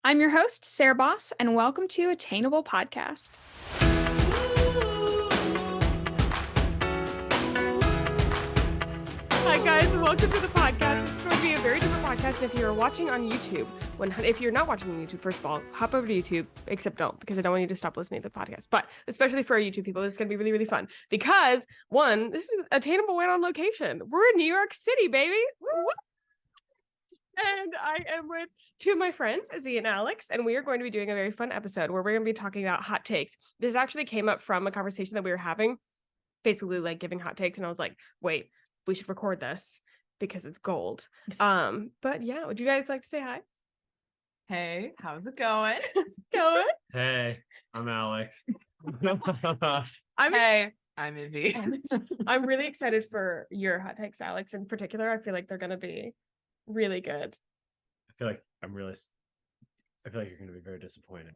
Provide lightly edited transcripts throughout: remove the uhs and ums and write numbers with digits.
I'm your host, Sarah Baus, and welcome to Attainable Podcast. Hi guys, welcome to the podcast. This is going to be a very different podcast. And if you're watching on YouTube, if you're not watching on YouTube, first of all, hop over to YouTube, except don't, because I don't want you to stop listening to the podcast. But especially for our YouTube people, this is going to be really, really fun because one, this is Attainable went on location. We're in New York City, baby. Woo! And I am with two of my friends, Izzy and Alex, and we are going to be doing a very fun episode where we're going to be talking about hot takes. This actually came up from a conversation that we were having, basically like giving hot takes, and I was like, wait, we should record this because it's gold. But yeah, would you guys like to say hi? Hey, how's it going? Hey, I'm Alex. I'm Izzy. I'm really excited for your hot takes, Alex, in particular. I feel like they're going to be really good. I feel like you're going to be very disappointed.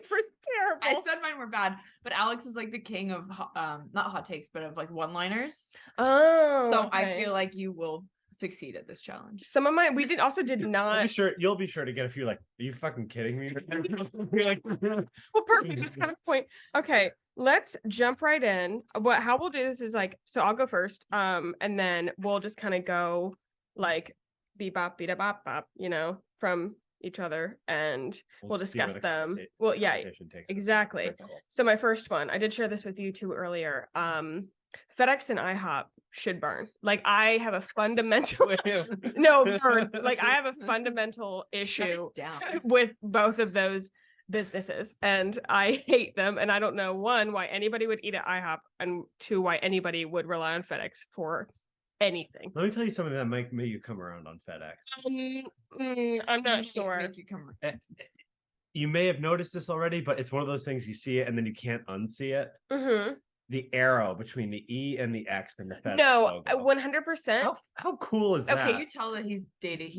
First terrible. I said mine were bad, but Alex is like the king of not hot takes, but of like one-liners. Oh, so okay. I feel like you will succeed at this challenge. Some of mine did not. You'll be sure to get a few like, are you fucking kidding me? Well, perfect. That's kind of the point. Okay, let's jump right in. How we'll do this is like, so I'll go first, and then we'll just kind of go like bebop, beat bop, bop, from each other, and we'll discuss them. Well, yeah, exactly. So my first one, I did share this with you two earlier. FedEx and IHOP should burn. Like I have a fundamental I have a fundamental issue with both of those businesses, and I hate them, and I don't know, one, why anybody would eat at IHOP, and two, why anybody would rely on FedEx for anything. Let me tell you something that might make you come around on FedEx. I'm not sure. Make you come around. You may have noticed this already, but it's one of those things you see it and then you can't unsee it. Mm-hmm. The arrow between the E and the X and the FedEx logo. 100%. How cool is that? Okay, you tell that he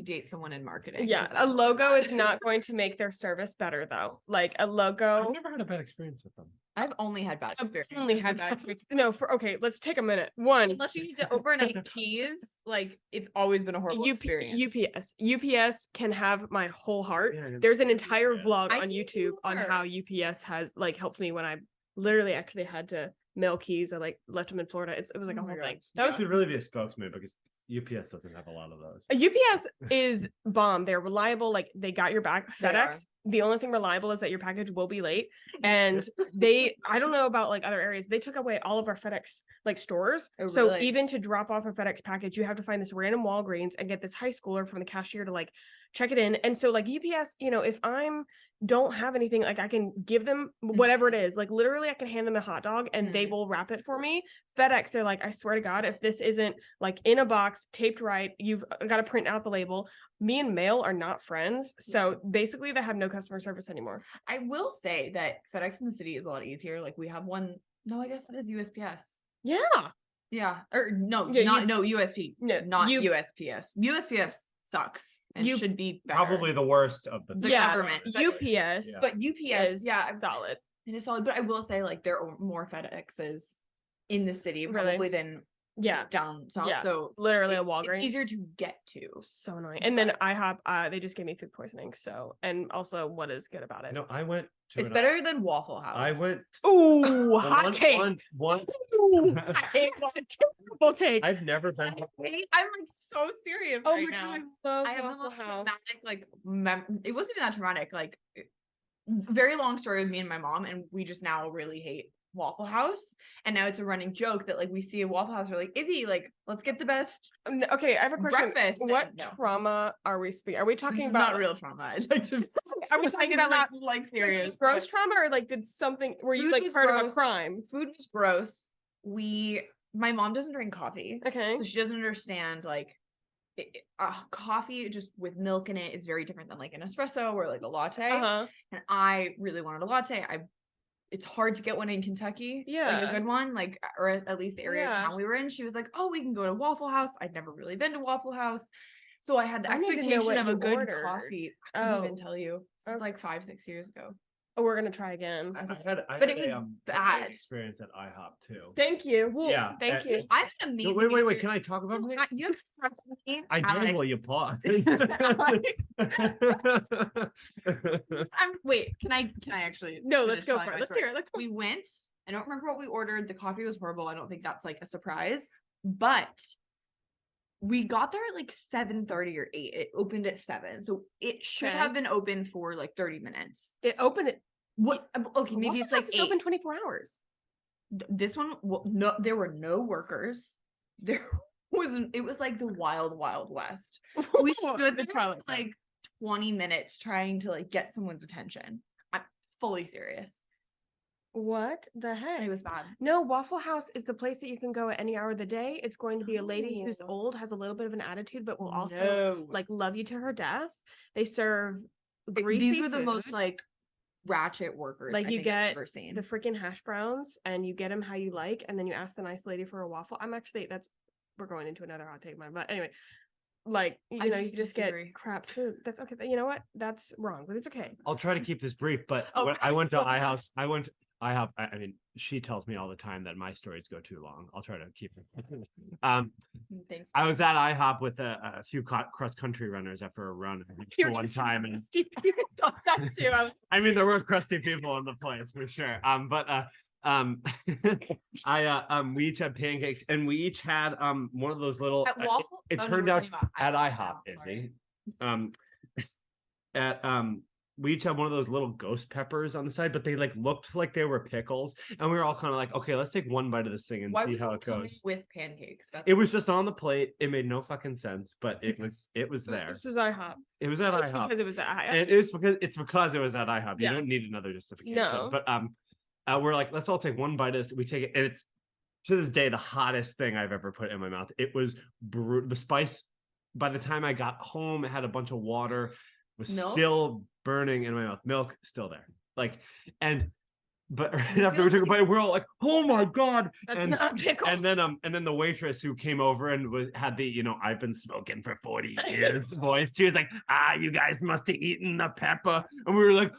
dates someone in marketing. Yeah, a logo is not going to make their service better, though. Like a logo. I've never had a bad experience with them. I've only had bad experiences. Okay, let's take a minute. One, unless you need to overnight keys, like it's always been a horrible experience. UPS can have my whole heart. Yeah, there's an entire vlog on YouTube on how UPS has like helped me when I literally actually had to mail keys. I like left them in Florida. It was like a whole thing. That should really be a spokesman because UPS doesn't have a lot of those. UPS is bomb. They're reliable. Like they got your back. FedEx, the only thing reliable is that your package will be late. And I don't know about like other areas. They took away all of our FedEx like stores. Oh, so really? Even to drop off a FedEx package, you have to find this random Walgreens and get this high schooler from the cashier to like check it in. And so like UPS, if don't have anything, like I can give them whatever it is, like literally I can hand them a hot dog and they will wrap it for me. FedEx, they're like, I swear to God, if this isn't like in a box taped right, you've got to print out the label. Me and mail are not friends, so basically they have no customer service anymore. I will say that FedEx in the city is a lot easier. Like we have one. No, I guess that is USPS. Yeah, or no, USP. No, not USPS. USPS sucks and should be better. Probably the worst of the government. UPS, but UPS is solid. It is solid, but I will say like there are more FedExes in the city probably than down south. Yeah. So literally a Walgreens. It's easier to get to. So annoying. And then IHOP, they just gave me food poisoning. So, and also what is good about it? No, I went to it's better than Waffle House. I went. Ooh, hot take. One. It's a terrible take. I've never been. I'm like so serious right now. God, I have the most traumatic it wasn't even that traumatic. Like very long story with me and my mom, and we just now really hate Waffle House, and now it's a running joke that like we see a Waffle House, we're like, Izzy, like let's get the best. Okay, I have a question. Breakfast. What trauma are we speaking? Are we talking about not real trauma? I'd like to. Are we talking about like serious gross trauma, or like did something? Were you like part of a crime? Food was gross. My mom doesn't drink coffee. Okay, so she doesn't understand like coffee just with milk in it is very different than like an espresso or like a latte. And I really wanted a latte. It's hard to get one in Kentucky. Yeah. Like a good one, like, or at least the area of town we were in. She was like, oh, we can go to Waffle House. I'd never really been to Waffle House. So I had the expectation of a good coffee. I couldn't even tell you. This was like 5-6 years ago. Oh, we're gonna try again. I had But it was bad. experience at IHOP too. Thank you. Well, Yeah, thank you. I had an amazing. Wait. Can I talk about No, it? you have to talk to me. I did Alex. while you paused. Wait, can I actually? No, let's finish go telling for it. my Let's story? hear it. Let's go. We went. I don't remember what we ordered. The coffee was horrible. I don't think that's like a surprise. But we got there at like 7:30 or 8. It opened at 7. So it should Okay. have been open for like 30 minutes. It opened it. What? Okay, maybe it's like It's 8. open 24 hours. This one, well, no, there were no workers. There it was like the wild west. We stood there for like 20 minutes trying to like get someone's attention. I'm fully serious. What the And heck? it was bad. No, Waffle House is the place that you can go at any hour of the day. It's going to be a lady who's Oh. old, has a little bit of an attitude, but will also No. like love you to her death. They serve greasy These were the most food. like ratchet workers Like, I you think I've get ever seen. the freaking hash browns and you get them how you like, and then you ask the nice lady for a waffle. We're going into another hot take of mine, but anyway, like, you I know, you just just disagree. get crap food. That's okay. You know what? That's wrong, but it's okay. I'll try to keep this brief, but Oh, when I went to IHOuse, I mean, she tells me all the time that my stories go too long. I'll try to keep it. Thanks. I was at IHOP with a few cross-country runners after a run You're one just time, and stupid. thought that too. I mean, there were crusty people in the place for sure. We each had pancakes, and we each had one of those little. At Waffle? It Oh, no, turned we're out talking about at IHOP IHOP, now, Izzy. We each had one of those little ghost peppers on the side, but they like looked like they were pickles, and we were all kind of like, okay, let's take one bite of this thing and Why see was how it it coming goes. with pancakes? It was just on the plate. It made no fucking sense, but it was there. This was IHOP. It was at It's IHOP. because it was at IHOP. And it's because it was at IHOP. You Yeah. don't need another justification. No. But we're like, let's all take one bite of this. We take it, and it's to this day the hottest thing I've ever put in my mouth. It was the spice. By the time I got home, it had a bunch of water. Was Milk? still burning in my mouth. Milk still there. But right This after we feels took a like- bite, we're all like, "Oh my god!" That's not a pickle. And then the waitress who came over and had the I've been smoking for 40 years voice. She was like, you guys must have eaten the pepper, and we were like.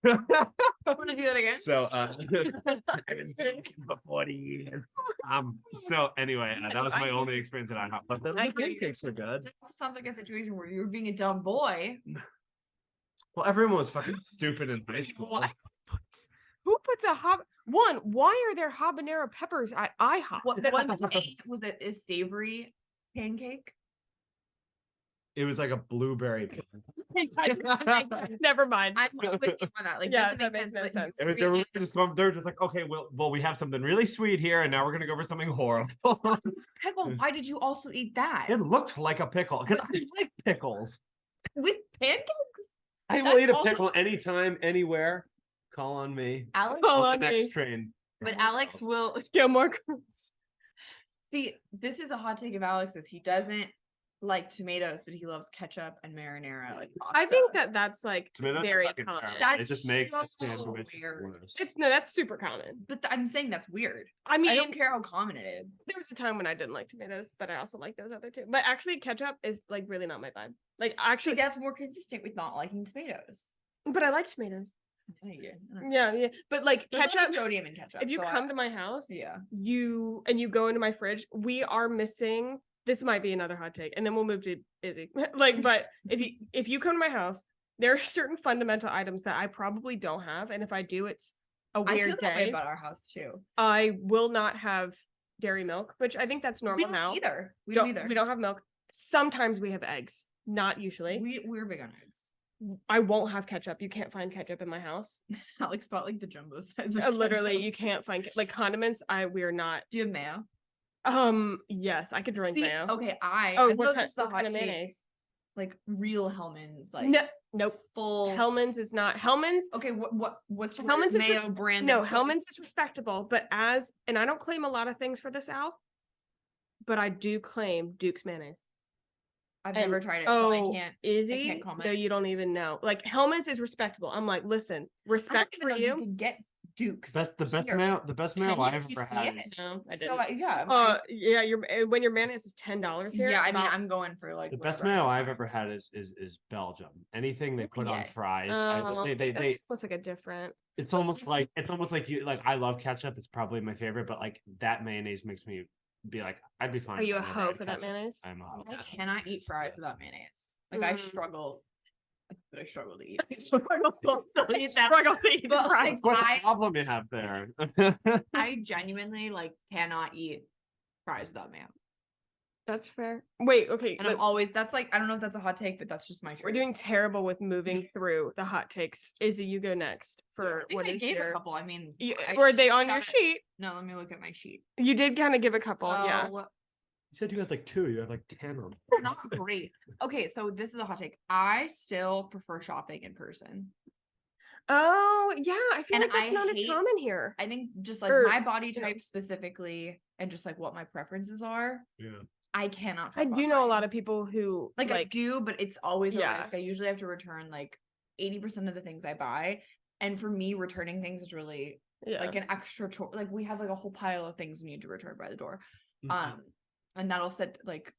Want to do that again? So I've been smoking for 40 years. So anyway, that was my only experience at IHOP. But the pancakes were good. It also sounds like a situation where you were being a dumb boy. Well, everyone was fucking stupid in high school. What? Who puts why are there habanero peppers at IHOP? Was it a savory pancake? It was like a blueberry. Never mind. I'm not with you on that. Like, Yeah, doesn't that make makes no like, sense. They were just like, okay, well, we have something really sweet here, and now we're gonna go for something horrible. Pickle. Why did you also eat that It looked like a pickle because I like pickles. with pancakes? I will That's eat a also- pickle anytime, anywhere. Call on me. Alex, Call On on the me. next train. but Alex will Gilmore Girls. see. This is a hot take of Alex's. He doesn't like tomatoes, but he loves ketchup and marinara. Like I think pasta. that's like Tomatoes are very fucking common. terrible. That's It just makes the so sandwich weird. worse. No, that's super common. But I'm saying that's weird. I mean, I don't care how common it is. there was a time when I didn't like tomatoes, but I also like those other two. But actually, ketchup is like really not my vibe. Like See, actually, that's more consistent with not liking tomatoes. but I like tomatoes. Yeah, you do. I don't know. Yeah. But like There's a lot of ketchup. sodium in ketchup. If you so come to my house, yeah, you go into my fridge, we are missing. This might be another hot take, and then we'll move to Izzy. But if you come to my house, there are certain fundamental items that I probably don't have, and if I do, it's a I feel weird that way day. about our house too. I will not have dairy milk, which I think that's We normal don't now. either. We don't have milk. Sometimes we have eggs, not usually. We're big on eggs. I won't have ketchup. You can't find ketchup in my house. Alex bought like the jumbo size. Of Literally, ketchup. you can't find like condiments. We're not. Do you have mayo? Yes, I could drink See, mayo. okay, Oh, I what know kind, this is a what kind hot of take, mayonnaise? like real Hellman's, like Nope. full. Hellman's is not. Hellman's. Okay, what's your Hellman's is mayo brand? No, of choice? Hellman's is respectable, but and I don't claim a lot of things for the South, but I do claim Duke's mayonnaise. I've and- never tried it, so I can't. Izzy, can't comment. though you don't even know. Like Hellman's is respectable. I'm like, listen, I don't respect even for know if you you. can get Dukes. The best here. mayo I've Did you ever see had it? is No, I So didn't. yeah, Yeah, when your mayonnaise is $10 here. yeah. I mean, about- I'm going for like the best whatever I mayo can I've find. ever had is Belgium. Anything they put on Yes. fries, that's they almost like a different. it's almost like you like I love ketchup. It's probably my favorite, but like that mayonnaise makes me be like I'd be fine. Are you if a I never hoe had for that ketchup. mayonnaise? I'm a hoe. I cannot eat fries Yes. without mayonnaise. Like I Mm. struggle. But I struggle to eat. I struggle to eat that. to eat But, fries. That's what I- the problem you have there. I genuinely like cannot eat fries without mayo. That's fair. Wait, okay. And I'm always that's like I don't know if that's a hot take, but that's just my truth. We're doing terrible with moving through the hot takes. Izzy, you go next I for think what I is gave your. a couple. I mean, Were they on your shot- sheet? No, let me look at my sheet. You did kind of give a couple, yeah. So, You said you had like 2. You had like 10 of them. not great. Okay, so this is a hot take. I still prefer shopping in person. Oh, yeah. I feel And like that's I not as hate- common here. I think just like Or- my body type specifically, and just like what my preferences are, Yeah. I cannot. I do know a lot of people who like I do, but it's always a Yeah. risk. I usually have to return like 80% of the things I buy, and for me, returning things is really yeah. like an extra chore. Like we have like a whole pile of things we need to return by the door, Mhm. and that'll sit like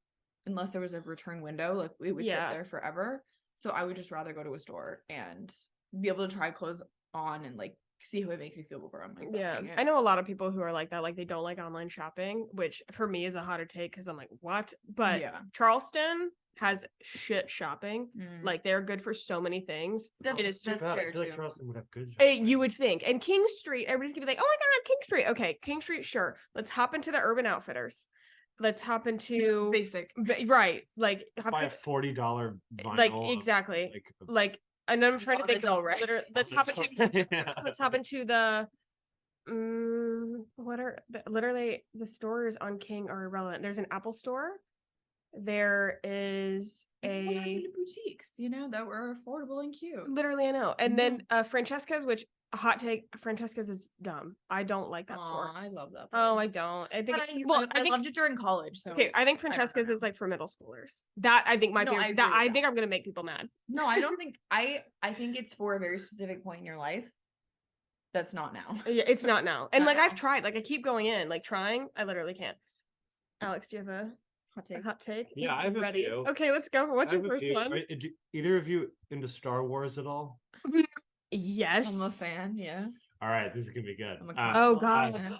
unless there was a return window, like it would Yeah. sit there forever. So I would just rather go to a store and be able to try clothes on and like see how it makes me feel before I'm like Yeah, buying it. I know a lot of people who are like that, like they don't like online shopping, which for me is a hotter take because I'm like, what? But Yeah. Charleston has shit shopping. Mm. Like they're good for so many things. That's- it is that's I fair feel like too. Charleston would have good you would think. And King Street, everybody's gonna be like, oh my god, King Street. Okay, King Street, sure. Let's hop into the Urban Outfitters. Let's hop into Basic. right, like hop buy a to- $40 vinyl. like of, exactly. Like, Like, and I'm trying to think It's of alright. let's hop into Yeah. let's hop into the what are literally the stores on King are irrelevant. There's an Apple store. There is A boutiques, you know, that were affordable and cute. literally I know. And then Francesca's, which a hot take, Francesca's is dumb. I don't like that store. I love that. Oh, I place. don't. I think But it's, I, well, I, I think loved it during college. So okay, I think don't Francesca's know. is like for middle schoolers. That I think might No, be I agree that with I that. think I'm gonna make people mad. No, I don't think I think it's for a very specific point in your life. That's not now. Yeah, it's not now. And Not like I've now. tried, like I keep going in, like trying. I literally can't. Alex, do you have a Hot take. hot take? Yeah, I have a Ready? few. Okay, let's go. What's I your have a first few. one? Do either of you into Star Wars at all? Yes. I'm a fan. Yeah. All right, this is gonna be good. I'm a Oh, console God. fan.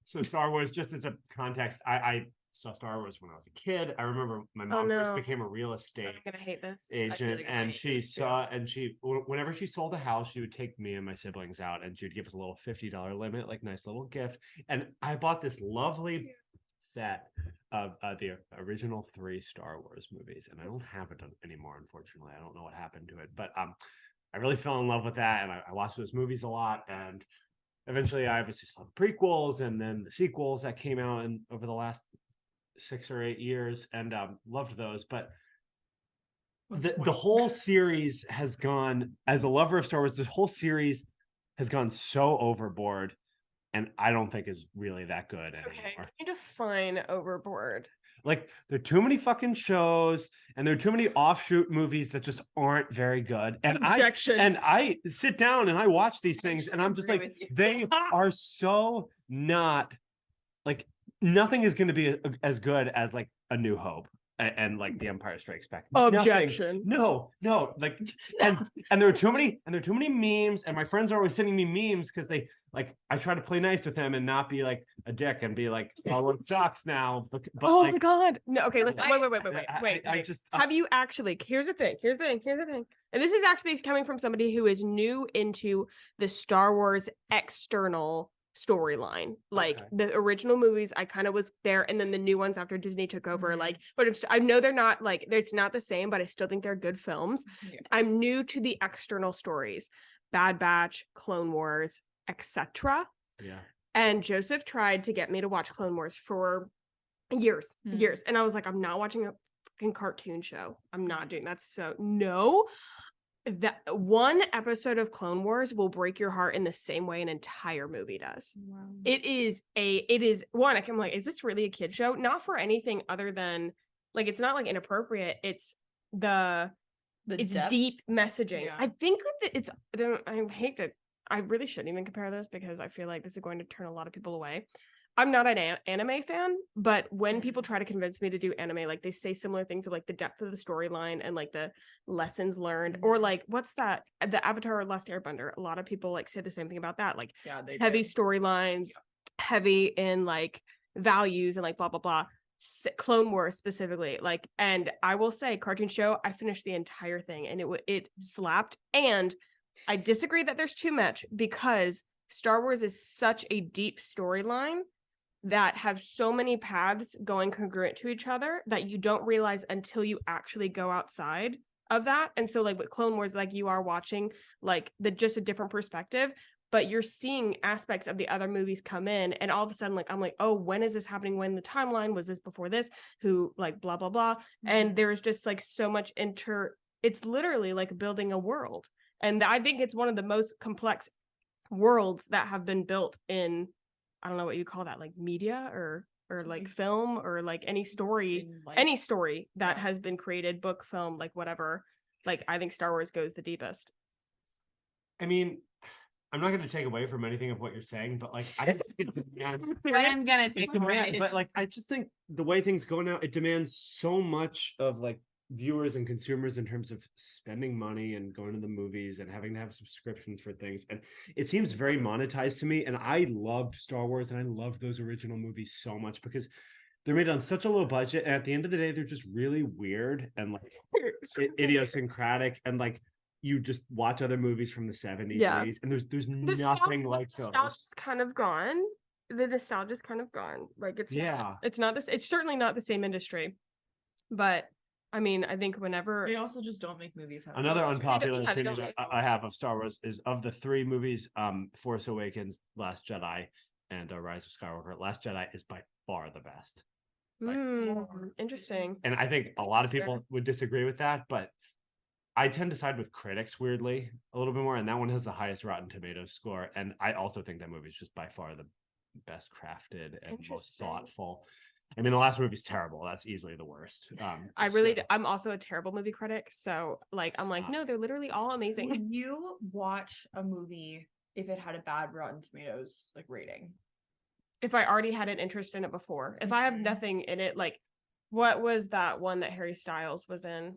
So Star Wars, just as a context, I saw Star Wars when I was a kid. I remember my mom no. first became a real estate I'm gonna hate this. agent, like I'm gonna and hate she this too. saw, and she whenever she sold a house, she would take me and my siblings out, and she would give us a little $50 limit, like nice little gift. And I bought this lovely set of the original 3 Star Wars movies, and I don't have it anymore, unfortunately. I don't know what happened to it, but I really fell in love with that, and I watched those movies a lot, and eventually I obviously saw the prequels and then the sequels that came out over the last 6 or 8 years, and loved those. But the whole series has gone, as a lover of Star Wars, this whole series has gone so overboard, and I don't think is really that good anymore. Okay, can you define overboard? Like, there are too many fucking shows, and there are too many offshoot movies that just aren't very good. And Objection. I sit down and I watch these things, and I'm just agree like, with you. they are so not, like, nothing is going to be as good as like A New Hope and like The Empire Strikes Back. Nothing. Objection. No, like, and there are too many memes, and my friends are always sending me memes because they like, I try to play nice with them and not be like a dick and be like, oh, it sucks now. But Oh like, my god. No, okay, let's I- wait. I just Have you actually here's the thing. And this is actually coming from somebody who is new into the Star Wars external storyline. Like Okay. the original movies, I kind of was there, and then the new ones after Disney took over, Mhm. like, but I know they're not like it's not the same, but I still think they're good films. Yeah. I'm new to the external stories. Bad Batch, Clone Wars, etc. yeah. And Joseph tried to get me to watch Clone Wars for years. And I was like, I'm not watching a fucking cartoon show. I'm not doing that. So no, that one episode of Clone Wars will break your heart in the same way an entire movie does. Wow. It is one, I'm like, is this really a kid show? Not for anything other than like, it's not like inappropriate. It's The it's depth? deep messaging. Yeah. I think that I hate to I really shouldn't even compare this because I feel like this is going to turn a lot of people away. I'm not an anime fan, but when people try to convince me to do anime, like they say similar things of like the depth of the storyline and like the lessons learned, or like what's that? The Avatar or Last Airbender. A lot of people like say the same thing about that, like heavy storylines, heavy in like values and like blah blah blah. Clone Wars specifically, like, and I will say, cartoon show, I finished the entire thing and it slapped. And I disagree that there's too much because Star Wars is such a deep storyline that have so many paths going congruent to each other that you don't realize until you actually go outside of that. And so like with Clone Wars, like you are watching like just a different perspective, but you're seeing aspects of the other movies come in, and all of a sudden like I'm like, oh, when is this happening? When the timeline was this before this? Who like blah blah blah. And there's just like so much it's literally like building a world. And I think it's one of the most complex worlds that have been built in, I don't know what you call that, like media or like film or like any story that has been created, book, film, like whatever. Like I think Star Wars goes the deepest. I mean, I'm not going to take away from anything of what you're saying, but like I I'm gonna take away. But like I just think the way things go now, it demands so much of like viewers and consumers in terms of spending money and going to the movies and having to have subscriptions for things, and it seems very monetized to me. And I loved Star Wars and I loved those original movies so much because they're made on such a low budget, and at the end of the day they're just really weird and like idiosyncratic, and like you just watch other movies from the 70s, 80s, and there's nothing like those. Nostalgia's kind of gone. The nostalgia's kind of gone. Like it's not this. It's certainly not the same industry, but I mean, I think whenever they also just don't make movies. Another unpopular opinion I have of Star Wars is of the three movies, Force Awakens, Last Jedi, and Rise of Skywalker, Last Jedi is by far the best. Interesting. And I think a lot of people would disagree with that, but I tend to side with critics weirdly a little bit more, and that one has the highest Rotten Tomatoes score. And I also think that movie is just by far the best crafted and most thoughtful. I mean, the last movie's terrible. That's easily the worst. I'm also a terrible movie critic, so like I'm like, no, they're literally all amazing. Would you watch a movie if it had a bad Rotten Tomatoes like rating? If I already had an interest in it before, if I have nothing in it, like what was that one that Harry Styles was in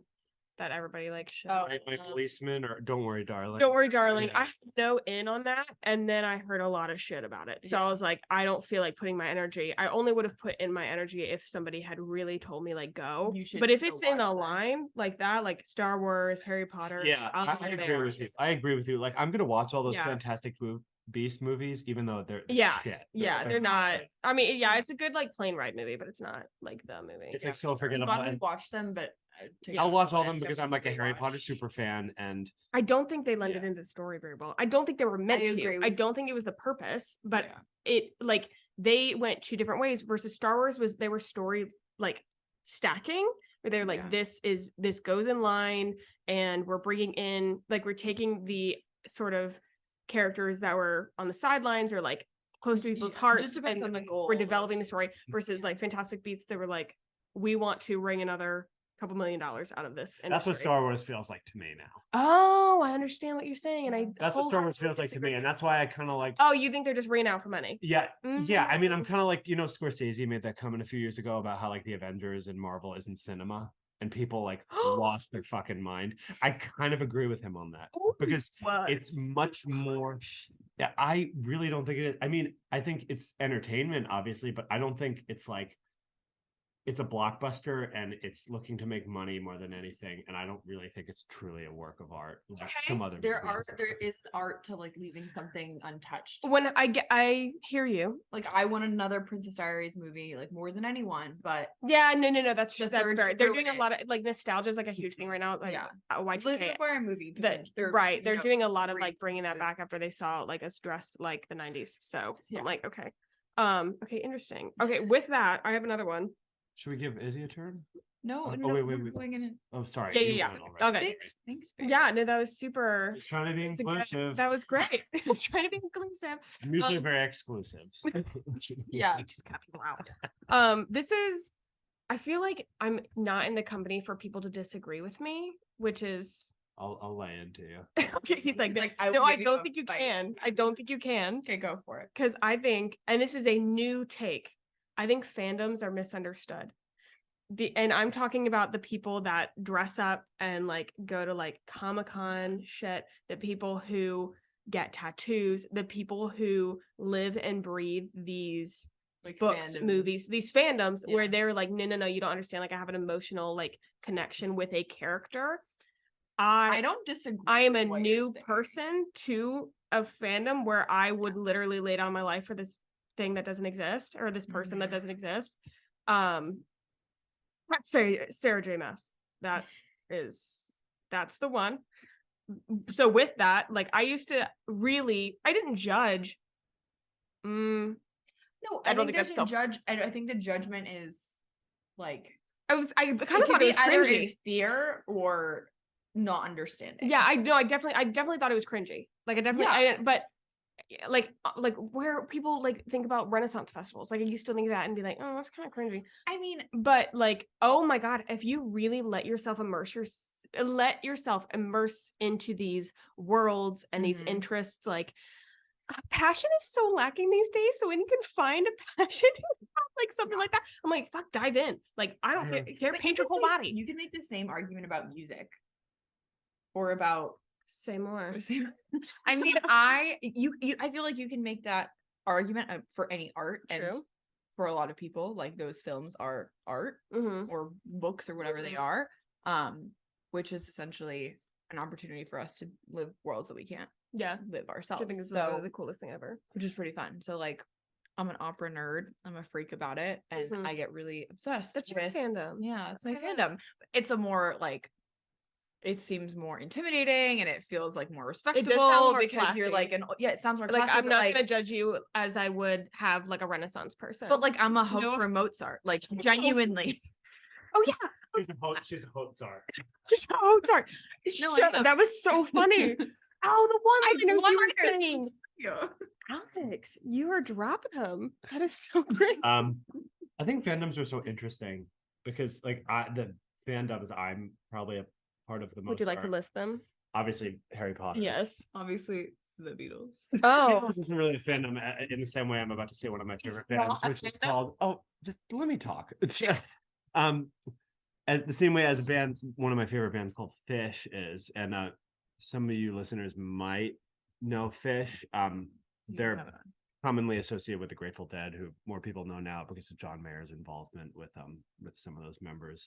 that everybody like my policeman, or Don't Worry Darling. Don't Worry Darling. I had no in on that, and then I heard a lot of shit about it, so I was like, I don't feel like putting my energy. I only would have put in my energy if somebody had really told me like go, but if it's in a line like that, like Star Wars, Harry Potter, I agree with you. I agree with you. Like I'm gonna watch all those Fantastic Beast movies, even though they're shit. They're not. I mean, it's a good like plane ride movie, but it's not like the movie. It's like so forgettable. I watch them, but I'll watch all of them because I'm like a Harry Potter super fan, and I don't think they blended into the story very well. I don't think they were meant to. I don't think it was the purpose, but it like they went two different ways. Versus Star Wars they were story like stacking, where they're like this goes in line, and we're bringing in like we're taking the sort of characters that were on the sidelines or like close to people's hearts, just depends on the goal. We're developing the story. Versus like Fantastic Beasts, they were like, we want to wring another couple $1 million out of this industry. That's what Star Wars feels like to me now. Oh, I understand what you're saying, and that's what Star Wars feels like to me, and that's why I kind of like. Oh, you think they're just ringing out for money? Yeah. I mean, I'm kind of like, Scorsese made that comment a few years ago about how like the Avengers and Marvel isn't cinema, and people like lost their fucking mind. I kind of agree with him on that because it's much more. Yeah, I really don't think it is. I mean, I think it's entertainment, obviously, but I don't think it's like. It's a blockbuster and it's looking to make money more than anything, and I don't really think it's truly a work of art like some other there is art to like leaving something untouched. When I hear you, like I want another Princess Diaries movie like more than anyone, but no, that's fair. They're doing a lot of like nostalgia is like a huge thing right now, like Y2K movie they're doing a lot of like bringing that back after they saw like us dress like the 90s, so I'm like okay, interesting. Okay, with that I have another one. Should we give Izzy a turn? No, wait. Going in. Oh, sorry. Yeah. Okay. Thanks. Yeah, no, that was super. Just trying to be inclusive. That was great. I was trying to be inclusive. I'm usually very exclusive. So. Yeah, just cut people out. This is. I feel like I'm not in the company for people to disagree with me, which is I'll lay into you. Okay, he's like, Like, no, I maybe don't a think you fight. can. I don't think you can. Okay, go for it. Because I think, and this is a new take, I think fandoms are misunderstood. And I'm talking about the people that dress up and like go to like Comic-Con shit, the people who get tattoos, the people who live and breathe these Like books, fandom. movies, these fandoms where Yeah. they're like, no, you don't understand. Like I have an emotional like connection with a character. I don't disagree. am a with what you're new saying. person to a fandom where I would literally lay down my life for this thing that doesn't exist or this person that doesn't exist. Let's say Sarah J. Maas. That's the one. So with that, like I used to I didn't judge. No, I I don't think think there's that's a judge. I think the judgment is like I kind of it thought could it was be either cringy. a fear or not understanding. Yeah, I definitely thought it was cringy. Like I definitely, but like where people like think about Renaissance festivals, like I used to think of that and be like, oh, that's kind of cringy. I mean, But like, oh my god, if you really let yourself immerse into these worlds and these interests, like passion is so lacking these days. So when you can find a passion like something like that, I'm like, fuck, dive in. Like I don't care, but paint you your whole could say- body. You can make the same argument about music or about Say more. I mean, I feel like you can make that argument for any art. And True. for a lot of people, like those films are art Mm-hmm. or books or whatever they are, which is essentially an opportunity for us to live worlds that we can't Yeah, live ourselves. I think it's so the coolest thing ever. which is pretty fun. So like, I'm an opera nerd. I'm a freak about it, and Mhm. I get really obsessed. That's your with fandom. Yeah, it's my Okay. fandom. It's a more like. It seems more intimidating and it feels like more respectable more because you're classy. like it sounds more Like classy. I'm but, not like, gonna judge you as I would have like a Renaissance person. but like I'm a hope No for Mozart, like genuinely. oh yeah, She's a Mozart. oh sorry, No, shut I up. That was so funny. Oh, the one-liners you were one-liners. saying. Yeah. Alex, you are dropping them. That is so great. I think fandoms are so interesting because like the fandoms I'm probably a part of the most. Would you like to are list them? obviously Harry Potter. Yes. Obviously the Beatles. Oh, This isn't really a fandom in the same way I'm about to say one of my favorite bands, which is called. Oh, just let me talk. At the same way as a band, one of my favorite bands called Fish is, and some of you listeners might know Fish. They're commonly associated with the Grateful Dead, who more people know now because of John Mayer's involvement with some of those members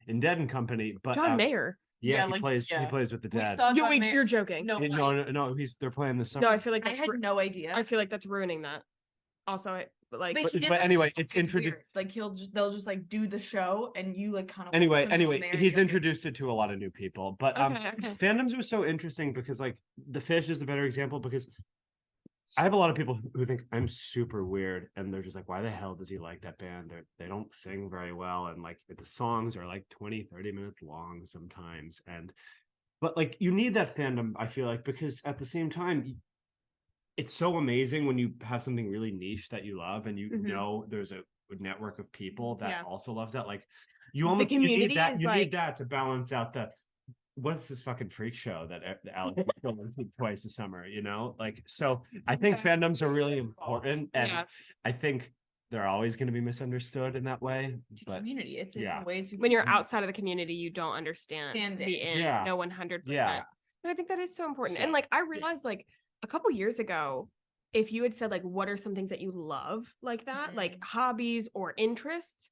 in Dead and Company. But John Mayer. yeah, he plays with the Dead. You're joking. No, No, they're playing this summer. No, I feel like I that's had no idea. I feel like that's ruining that. Also, like, But anyway, it's introduced. Like they'll just like do the show and you like kind of Anyway, he's introduced it to a lot of new people. But okay. fandoms are so interesting because like the Fish is the better example because I have a lot of people who think I'm super weird and they're just like, why the hell does he like that band? They don't sing very well. And like the songs are like 20-30 minutes long sometimes. But like you need that fandom, I feel like, because at the same time, it's so amazing when you have something really niche that you love and you know there's a network of people that also loves that. Like you almost you need that to balance out the what's this fucking freak show that Alex is going to twice a summer, you know? Like so I think fandoms are really important and I think they're always going to be misunderstood in that way. But community, it's a way to when you're outside of the community, you don't understand the end. No, 100%. Yeah. And I think that is so important. And like I realized like a couple years ago, if you had said like what are some things that you love like that, like hobbies or interests,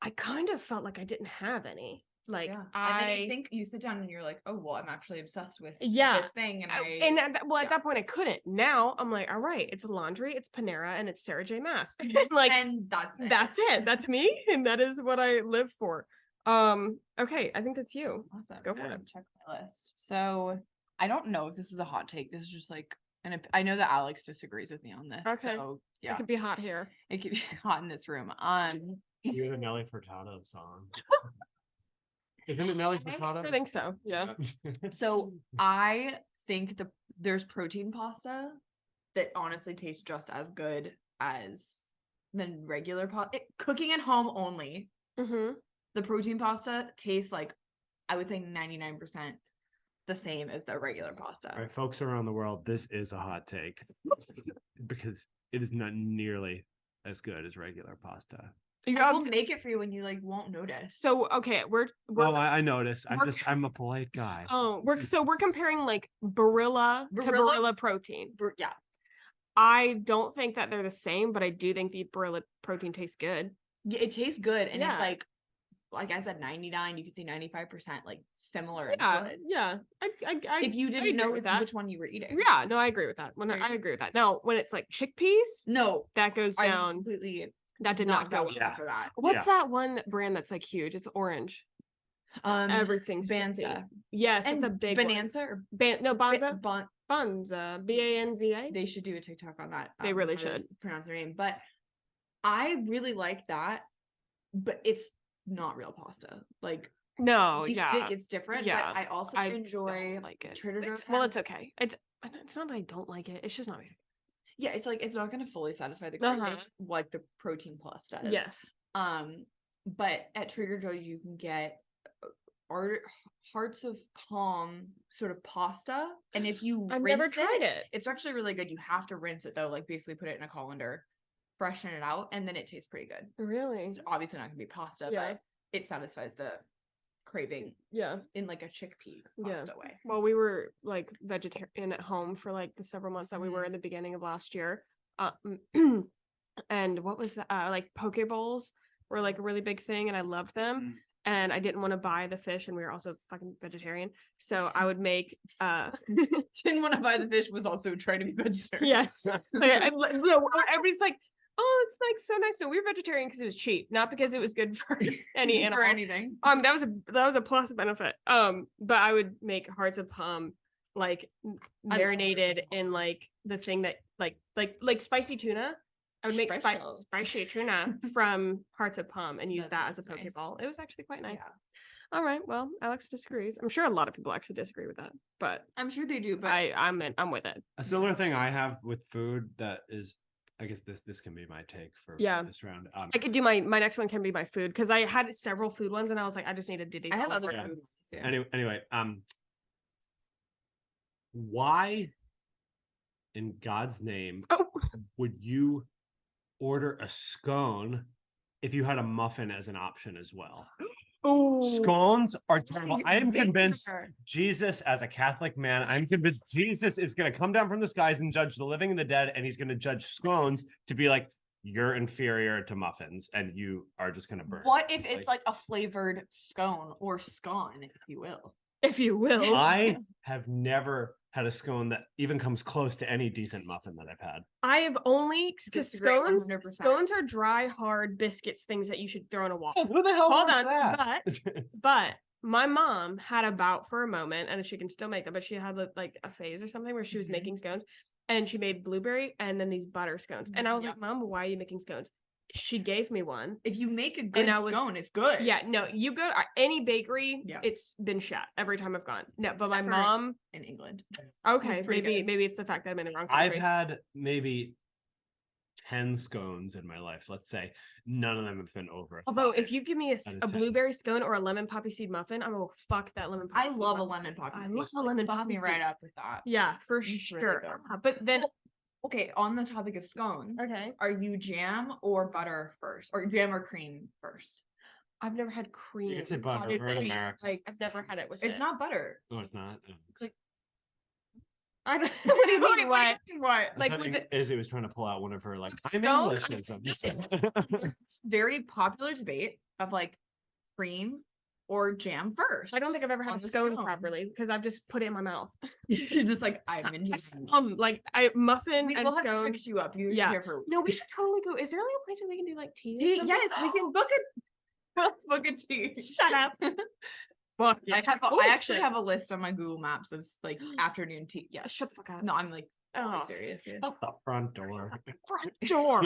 I kind of felt like I didn't have any. Like and then I think you sit down and you're like, oh well, I'm actually obsessed with this thing, and at that point I couldn't. Now I'm like, all right, it's laundry, it's Panera, and it's Sarah J. Maas. Like, and that's it. That's me, and that is what I live for. Okay, I think that's you. Awesome. Let's go for it. Check my list. So I don't know if this is a hot take. This is just like, and I know that Alex disagrees with me on this. Okay. So yeah, It could be hot here. it could be hot in this room. You're the Nelly Furtado song. Isn't it Nelly Furtado? I think so. Yeah. So I think there's protein pasta that honestly tastes just as good as the regular pasta. Cooking at home only. Mm-hmm. The protein pasta tastes like, I would say 99% the same as the regular pasta. All right, folks around the world, this is a hot take because it is not nearly as good as regular pasta. I will make it for you when you like won't notice. So okay, we're Well, I notice. we're- I'm a polite guy. oh we're comparing like Barilla to Barilla? Barilla protein. Yeah. I don't think that they're the same, but I do think the Barilla protein tastes good. Yeah, it tastes good, and Yeah. it's like I said, 99. You could say 95%, like similar. and Yeah, good. yeah. If you I didn't agree know with that. which one you were eating. Yeah, no, I agree with that. Right. I agree with that. No, when it's like chickpeas, No, that goes I down. completely That did not go. with Yeah. for that. What's that one brand that's like huge? It's orange. Everything's Banza. chickpea. Yes, And it's a big one. Bonanza or No, Banza. Bon. Banza. Banza. They should do a TikTok on that. They really how to should. pronounce their name, but I really like that. But it's not real pasta. Like No, you yeah. think it's different. Yeah, but I also I enjoy don't like it. Trader Joe's. Well, has- it's okay. It's not that I don't like it. It's just not my favorite. Yeah, it's like it's not going to fully satisfy the Uh-huh. craving like the protein plus does. Yes. But at Trader Joe's you can get hearts of palm sort of pasta, and if you I've rinse never tried it. it's actually really good. You have to rinse it though, like basically put it in a colander, freshen it out, and then it tastes pretty good. Really? It's obviously not gonna be pasta, Yeah. but it satisfies the craving Yeah. in like a chickpea Yeah. pasta way. Well, we were like vegetarian at home for like the several months that we were in the beginning of last year. And what was that? Like poke bowls were like a really big thing, and I loved them. And I didn't want to buy the fish, and we were also fucking vegetarian. So I would make Didn't want to buy the fish, was also trying to be vegetarian. yes. Everybody's like, oh, it's like so nice. No, we were vegetarian because it was cheap, not because it was good for any or animals. anything. That was a plus benefit. But I would make hearts of palm like marinated in like the thing that like spicy tuna. I would make Special. spicy tuna from hearts of palm and use That that as a sounds poke nice. ball. It was actually quite nice. Yeah. All right. Well, Alex disagrees. I'm sure a lot of people actually disagree with that, but I'm sure they do, but I'm with it. A similar thing I have with food that is, I guess this can be my take for Yeah. this round. I could do my next one can be my food because I had several food ones and I was like, I just need to do these. I have all other over. food ones too. Anyway, why in God's name Oh, would you order a scone if you had a muffin as an option as well? oh, Scones are terrible. I am Xavier. convinced Jesus, as a Catholic man, I'm convinced Jesus is going to come down from the skies and judge the living and the dead, and he's going to judge scones to be like, you're inferior to muffins, and you are just going to burn. What if it's like a flavored scone or scone, if you will? if you will. I have never had a scone that even comes close to any decent muffin that I've had. I have only because Disagree scones are dry, hard biscuits, things that you should throw in a waffle. Who the hell Hold wants on, that? but my mom had a bout for a moment, and she can still make them, but she had like a phase or something where she was Mhm. making scones, and she made blueberry and then these butter scones, and I was Yeah. like, Mom, why are you making scones? She gave me one. If you make a good I was- scone, it's good. Yeah, no, you go any bakery, Yeah. it's been shut every time I've gone. No, but Except my for mom, in England. okay, pretty good. maybe it's the fact that I'm in the wrong I've country. had maybe 10 scones in my life, let's say. None of them have been over. Although, if five. you give me a out of 10. blueberry scone or a lemon poppy seed muffin, I'm gonna fuck that lemon poppy I seed love a muffin. lemon poppy. I seed. love a lemon Fuck poppy me seed. right up with that. Yeah, for It's really sure. good. But then, Okay, on the topic of scones, okay, are you jam or butter first, or jam or cream first? I've never had cream. You can say butter. How did We're in they- America. Like, I've never had it with It's it. not butter. No, it's not. I don't, what do you mean? What? What? Like Like with it, Izzy was trying to pull out one of her like I'm Scone? Englishisms. there's this very popular debate of like cream or jam first. I don't think I've ever had on a the scone scone. properly because I've just put it in my mouth. You're just like I'm in. Like I muffin We and will have to scone. fix you up. You Yeah. here for No, we should totally go. Is there like a place where we can do like tea? or tea. something? Yes, we can book it. Let's book a tea. Shut up. Well, I have. Oh, I actually shit. have a list on my Google Maps of like afternoon tea. Yeah, Shut the fuck up. No, I'm like Oh. serious. Yeah. Out the front door. Front door.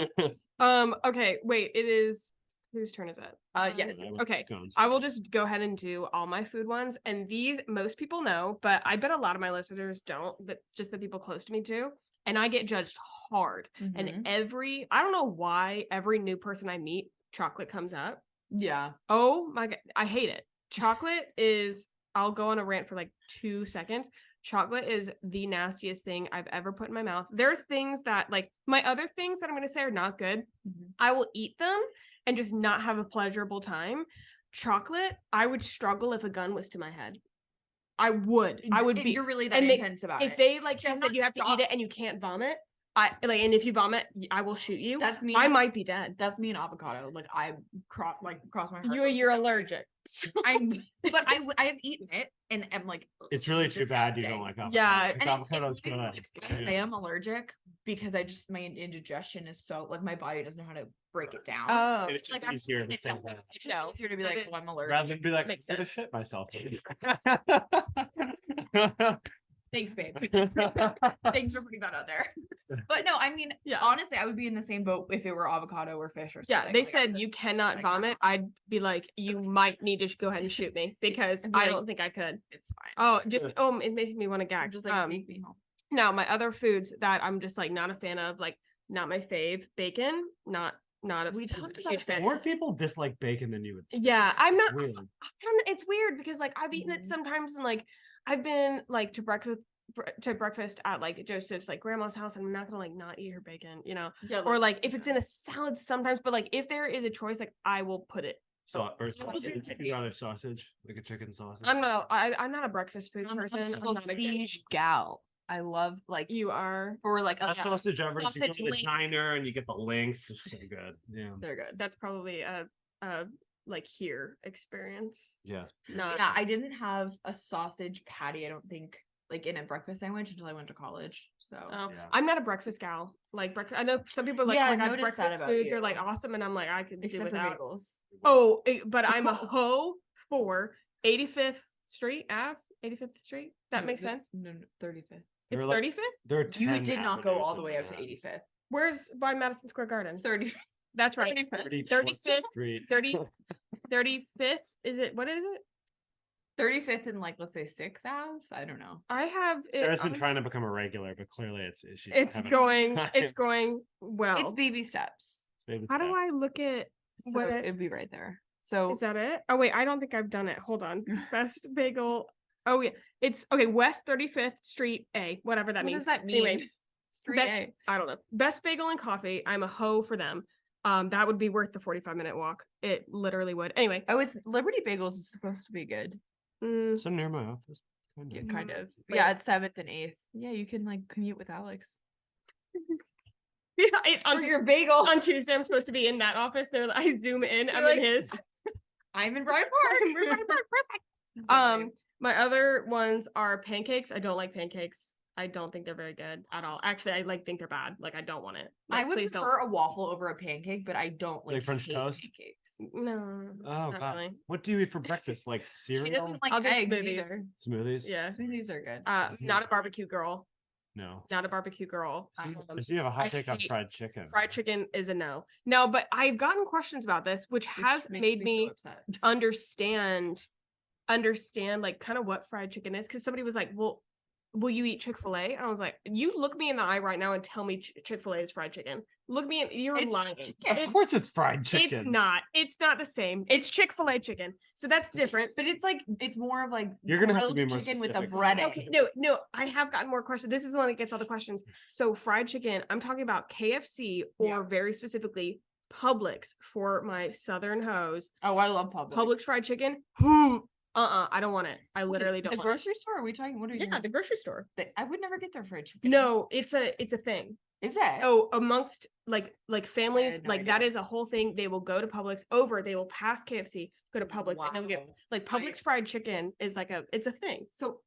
Okay, wait, it is whose turn is it? Yes. Okay, Scones. I will just go ahead and do all my food ones. And these most people know, but I bet a lot of my listeners don't, but just the people close to me do. And I get judged hard. Mhm. And I don't know why every new person I meet, chocolate comes up. Yeah. Oh my God, I hate it. Chocolate is I'll go on a rant for like 2 seconds. Chocolate is the nastiest thing I've ever put in my mouth. There are things that like my other things that I'm going to say are not good. I will eat them and just not have a pleasurable time. Chocolate, I would struggle if a gun was to my head. I would be. You're really that and they- intense about if it. they like See, I'm said not you have to eat shocked. it and you can't vomit, I like, and if you vomit, I will shoot you. That's me. I might be dead. That's me and avocado. Like I cross my heart. You're allergic. But I have eaten it and I'm like, It's really too bad you disgusting. don't like avocado. Yeah, Because And avocado's literally, good. I say I'm allergic because I just my indigestion is so like my body doesn't know how to break it down. Oh, And it's just like I'm easier to it's say just that. easier to be like, oh, I'm allergic. Rather than be like, Makes I'm gonna sense. shit myself. Thanks, babe. Thanks for putting that out there. But no, I mean, Yeah. honestly, I would be in the same boat if it were avocado or fish or something. yeah. They Like, said you cannot like, vomit. I'd be like, you might need to go ahead and shoot me because I'd be I like, don't think I could. it's fine. Oh, just it makes me want to I'm gag. just like make me home. Now my other foods that I'm just like not a fan of, like not my fave, bacon, not a We talked huge about fan. More people dislike bacon than you would think. Yeah, I'm not. Weird. It's weird because like I've eaten it Mhm. sometimes and like I've been like to breakfast at like Joseph's like grandma's house and I'm not gonna like not eat her bacon, you know, Yeah, or like if it's in a salad sometimes, but like if there is a choice, like I will put it. Or sausage. you'd rather sausage, like a chicken sausage. I'm not a breakfast food person. I'm not a sausage gal. I love like You are. or like Best sausage ever. is You go sausage to the link. diner and you get the links. It's so good. Yeah. They're good. That's probably a like here experience. Yeah. Not. Yeah, I didn't have a sausage patty, I don't think, like in a breakfast sandwich until I went to college. So Oh, Yeah. I'm not a breakfast gal. Like breakfast. I know some people are like, Yeah, oh I my god, noticed that breakfast about foods you. are like awesome, and I'm like, I could do except for without. bagels. Oh, but I'm a hoe for 85th Street Ave, 85th Street. That No, makes the- sense. No, 35th. There It's are, like, 35th. There are You 10 did not go avenues all the in way up to Manhattan. 85th. Where's by Madison Square Garden? 30. That's right. 35th. 35th. Street. 35th. Is it? What is it? 35th and like let's say 6th Ave. I don't know. I have. Sarah's It, been trying to become a regular, but clearly she's it's having a going. time. It's going well. It's baby steps. It's baby How do steps. I look at? So What it- it'd be right there. So Is that it? Oh wait, I don't think I've done it. Hold on. Best bagel. Oh yeah, it's okay. West 35th Street A, whatever that what means. does that mean? Anyway, Street best. A. I don't know. Best bagel and coffee. I'm a hoe for them. That would be worth the 45-minute walk. It literally would. Anyway, Oh, it's Liberty Bagels is supposed to be good. So near my office. Kind of. Yeah, kind of. Wait. Yeah, it's 7th and 8th. Yeah, you can like commute with Alex. yeah, For your bagel. on Tuesday, I'm supposed to be in that office. There, I zoom in. I'm You're in like, his. I'm in Bryant Park. I'm in Bryant Park, Perfect. My other ones are pancakes. I don't like pancakes. I don't think they're very good at all. Actually, I like think they're bad. Like I don't want it. Like, I would please prefer a waffle over a pancake, but I don't like, Like French hate toast? pancakes. don't. No. Oh not god. really. What do you eat for breakfast? Like She cereal? doesn't like I'll do eggs smoothies. either. Smoothies? Yeah. Smoothies are good. Not a barbecue girl. No. Not a barbecue girl. So you have a hot I take on hate fried chicken. Fried chicken is a no. No, but I've gotten questions about this, which which has makes made so me upset. understand like kind of what fried chicken is. Because somebody was like, well, will you eat Chick-fil-A? I was like, you look me in the eye right now and tell me Chick-fil-A is fried chicken. Look me in, you're It's lying. chicken. Of course it's fried chicken. It's not the same. It's Chick-fil-A chicken. So that's different. But it's like it's more of like You're gonna have to grilled be more chicken with a specific on breading. that. Okay, no, I have gotten more questions. This is the one that gets all the questions. So fried chicken, I'm talking about KFC or Yeah. very specifically Publix for my Southern hoes. Oh, I love Publix. Publix fried chicken. I don't want it. I literally don't The want grocery store? Are we talking? What are it. you? Yeah, the grocery store. I would never get their fried chicken. No, it's a thing. Is it? Oh, amongst like families, no like that idea. is a whole thing. They will go to Publix they will pass KFC, go to Publix, and they'll get Wow. like Right. Publix fried chicken is like it's a thing. So,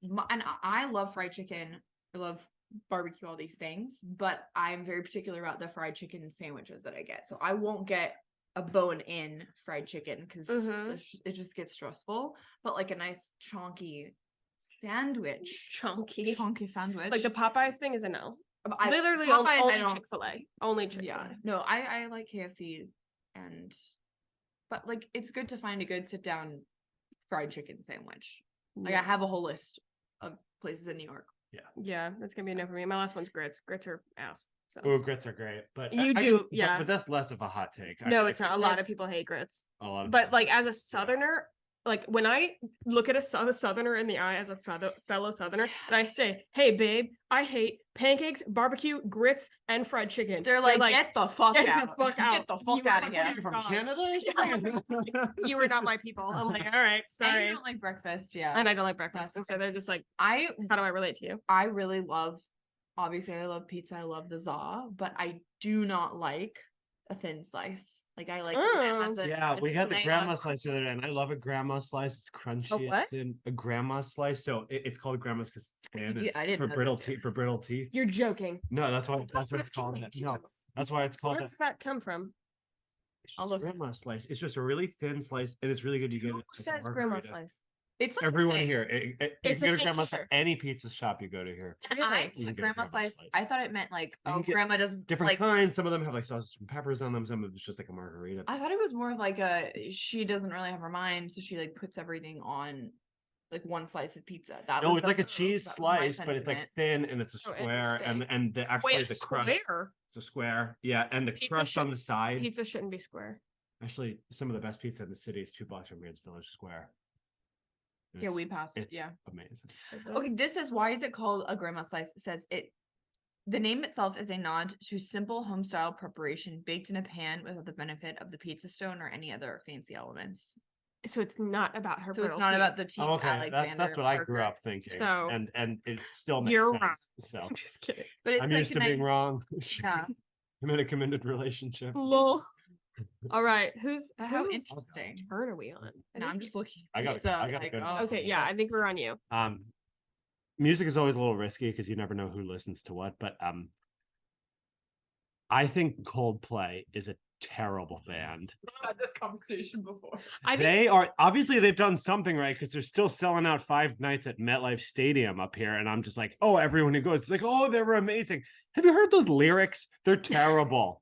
I love fried chicken. I love barbecue, all these things, but I'm very particular about the fried chicken sandwiches that I get. So I won't get a bone-in fried chicken because Mhm. it just gets stressful. But like a nice chunky sandwich, Chunky. sandwich, Like the Popeyes thing is a no. I, Literally Popeyes, I only don't. Chick-fil-A. Only Chick-fil-A. Yeah, no, I like KFC, but like it's good to find a good sit down fried chicken sandwich. Like I have a whole list of places in New York. Yeah, that's gonna be a no for me. My last one's grits. Grits are ass. So Oh, grits are great, but You I do, can- yeah. But that's less of a hot take. no, I it's not. A lot of That's- people hate grits. A lot of But people- like as a southerner, like when I look at a southerner in the eye as a fellow southerner, and I say, "Hey, babe, I hate pancakes, barbecue, grits, and fried chicken." They're like, get the fuck "Get out. the fuck out. Get the fuck You out are of here. You're from God. Canada or something? You are not my people. I'm like, all right, And sorry. you don't like breakfast, yeah. And I don't like breakfast. That's And so okay. they're just like, I how do I relate to you? I really love, obviously I love pizza, I love the za, but I do not like a thin slice. Like I like Yeah, we got the nice grandma slice the other day, and I love a grandma slice. It's crunchy. what? It's in a grandma slice, so it's called grandma's because I didn't for know brittle this. teeth. For brittle teeth. You're joking. No, that's what it's What's called. killing you? No, that's why it's called Where that. does that come from? It's just I'll look. grandma slice. It's just a really thin slice, and it's really good. You get Who it. like a says grandma margarita. slice? It's like Everyone a thing. here. If It's you a go to thing grandma's here. any pizza shop you go to here. And Really? You can a get a grandma grandma slice. slice. I thought it meant like, You oh, can get grandma doesn't Different like. kinds. Some of them have like sausage and peppers on them. Some of it's just like a margarita. I thought it was more of like she doesn't really have her mind, so she like puts everything on like one slice of pizza. That No, was it's like a that cheese was my slice, but it's like sentiment. thin and it's a Oh, square, and interesting. the actually Wait, the a crust. square? It's a square, yeah, and the Pizza crust on the shouldn't- side. Pizza shouldn't be square. Actually, some of the best pizza in the city is 2 blocks from Grants Village Square. And Yeah, we it's- passed. It's Yeah. amazing. Okay, this says, why is it called a grandma slice? It says the name itself is a nod to simple home style preparation baked in a pan without the benefit of the pizza stone or any other fancy elements. So it's not about her. So it's not about the teeth. Oh, okay, that's Alexander what I grew Parker. up thinking, So- and it still makes You're sense. wrong. So I'm just kidding. But it's I'm like used a to being nice- wrong. Yeah. I'm in a committed relationship. Lol. All right, How whose interesting. turn are we on? No, I'm just looking. I got pizza, I got like, good. oh, Okay, yeah, I think we're on you. Music is always a little risky because you never know who listens to what, but I think Coldplay is a terrible band. We've had this conversation before. I think They are obviously they've done something right because they're still selling out 5 nights at MetLife Stadium up here, and I'm just like, oh, everyone who goes, it's like, oh, they were amazing. Have you heard those lyrics? They're terrible.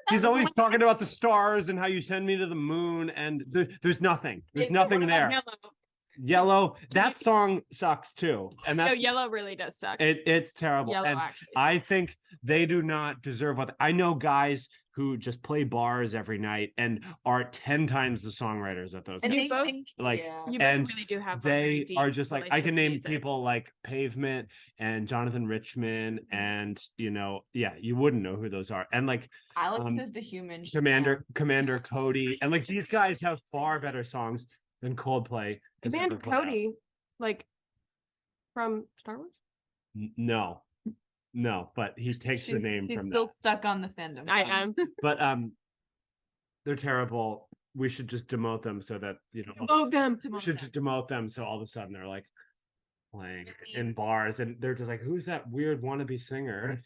He's always talking about the stars and how you send me to the moon, and there's nothing. There's Wait, so nothing what about there. Yellow? Yellow, that song sucks too, and No, that's Yellow really does suck. it's terrible. Yellow And actually I sucks. think they do not deserve what I know. Guys who just play bars every night and are 10 times the songwriters at those. And You they both- think, like, yeah. You and both really do have. a very They deep are just like I relationship can with name music. people like Pavement and Jonathan Richman, and yeah, you wouldn't know who those are. And like Alex um, is the human. Commander Cody, and like these guys have far better songs than Coldplay. has Commander ever put out. Cody, like from Star Wars. No, but he takes the name she's from still that. stuck on the fandom. I am. But they're terrible. We should just demote them so that Oh, them. we should just demote them so all of a sudden they're like playing in bars and they're just like, who's that weird wannabe singer?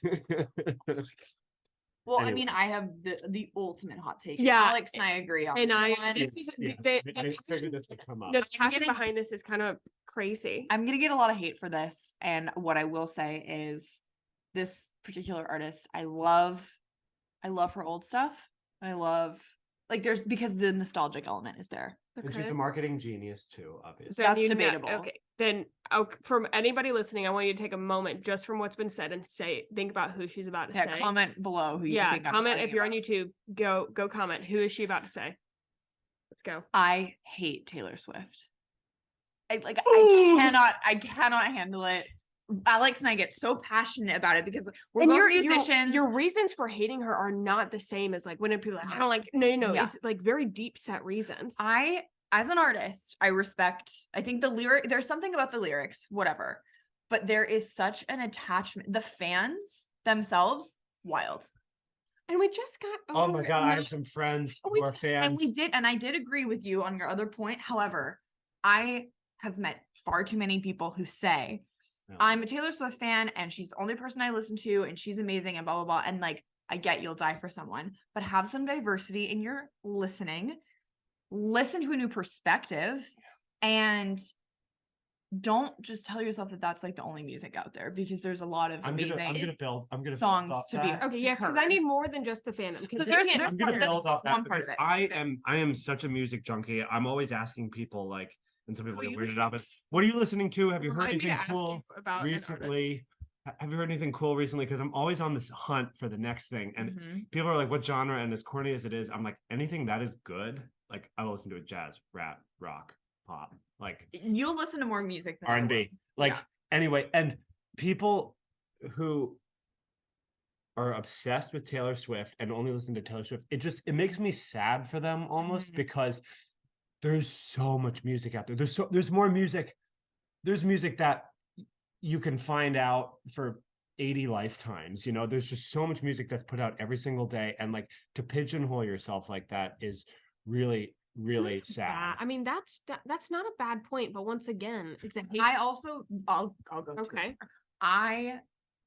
Well, I Anyway. mean, I have the ultimate hot take. Yeah, Alex and I agree on And this I, one. this is Yes, they, I figured this would come up. no, the I'm passion getting- behind this is kind of crazy. I'm gonna get a lot of hate for this, and what I will say is, this particular artist, I love her old stuff. I love there's because the nostalgic element is there. And she's a marketing genius too, obviously. That's you know- debatable. Okay, then from anybody listening, I want you to take a moment just from what's been said and think about who she's about to Yeah, say. comment below who you Yeah, think I'm comment talking if you're on about. YouTube. Go comment. Who is she about to say? Let's go. I hate Taylor Swift. Ooh. I cannot handle it. Alex and I get so passionate about it because we're And both your musicians. your reasons for hating her are not the same as like when people are like, I don't like no, Yeah. it's like very deep set reasons. As an artist, I think the lyric, there's something about the lyrics, whatever, but there is such an attachment. The fans themselves, wild. And we just got Oh my over god, I nine- have some friends Oh, who are fans. And I did agree with you on your other point. However, I have met far too many people who say, Yeah. I'm a Taylor Swift fan and she's the only person I listen to and she's amazing and blah, blah, blah. And like, I get you'll die for someone, but have some diversity in your listening. Listen to a new perspective and don't just tell yourself that that's like the only music out there because there's a lot of I'm amazing gonna build songs off to be that. Okay, yes, because I heard. need more than just the fandom. So Because there's I'm gonna part of build off that one part because of it. I am such a music junkie. I'm always asking people like, and some people Who get you weirded out. But what are you listening to? Have you heard Remind me to anything ask cool you about an artist. recently? Have you heard anything cool recently? Because I'm always on this hunt for the next thing, and Mhm. people are like, "What genre?" And as corny as it is, I'm like, anything that is good. Like I listen to it: jazz, rap, rock, pop, like You'll listen to more music than I R&B. will. Like Yeah. anyway, and people who are obsessed with Taylor Swift and only listen to Taylor Swift, it makes me sad for them almost, because there's so much music out there. There's more music. There's music that you can find out for 80 lifetimes. You know, there's just so much music that's put out every single day, and like to pigeonhole yourself like that is really, really It's sad. not bad. I mean, that's not a bad point, but once again, it's a hate. I'll go to Okay. it. I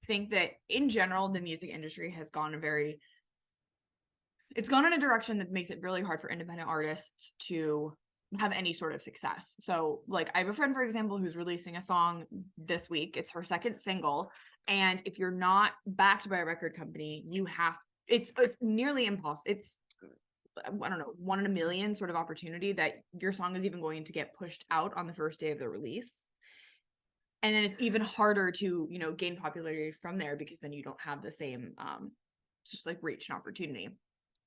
think that in general, the music industry has gone it's gone in a direction that makes it really hard for independent artists to have any sort of success. So like I have a friend, for example, who's releasing a song this week. It's her second single. And if you're not backed by a record company, it's nearly impossible. It's, I don't know, 1 in a million sort of opportunity that your song is even going to get pushed out on the first day of the release. And then it's even harder to, gain popularity from there, because then you don't have the same just like reach and opportunity.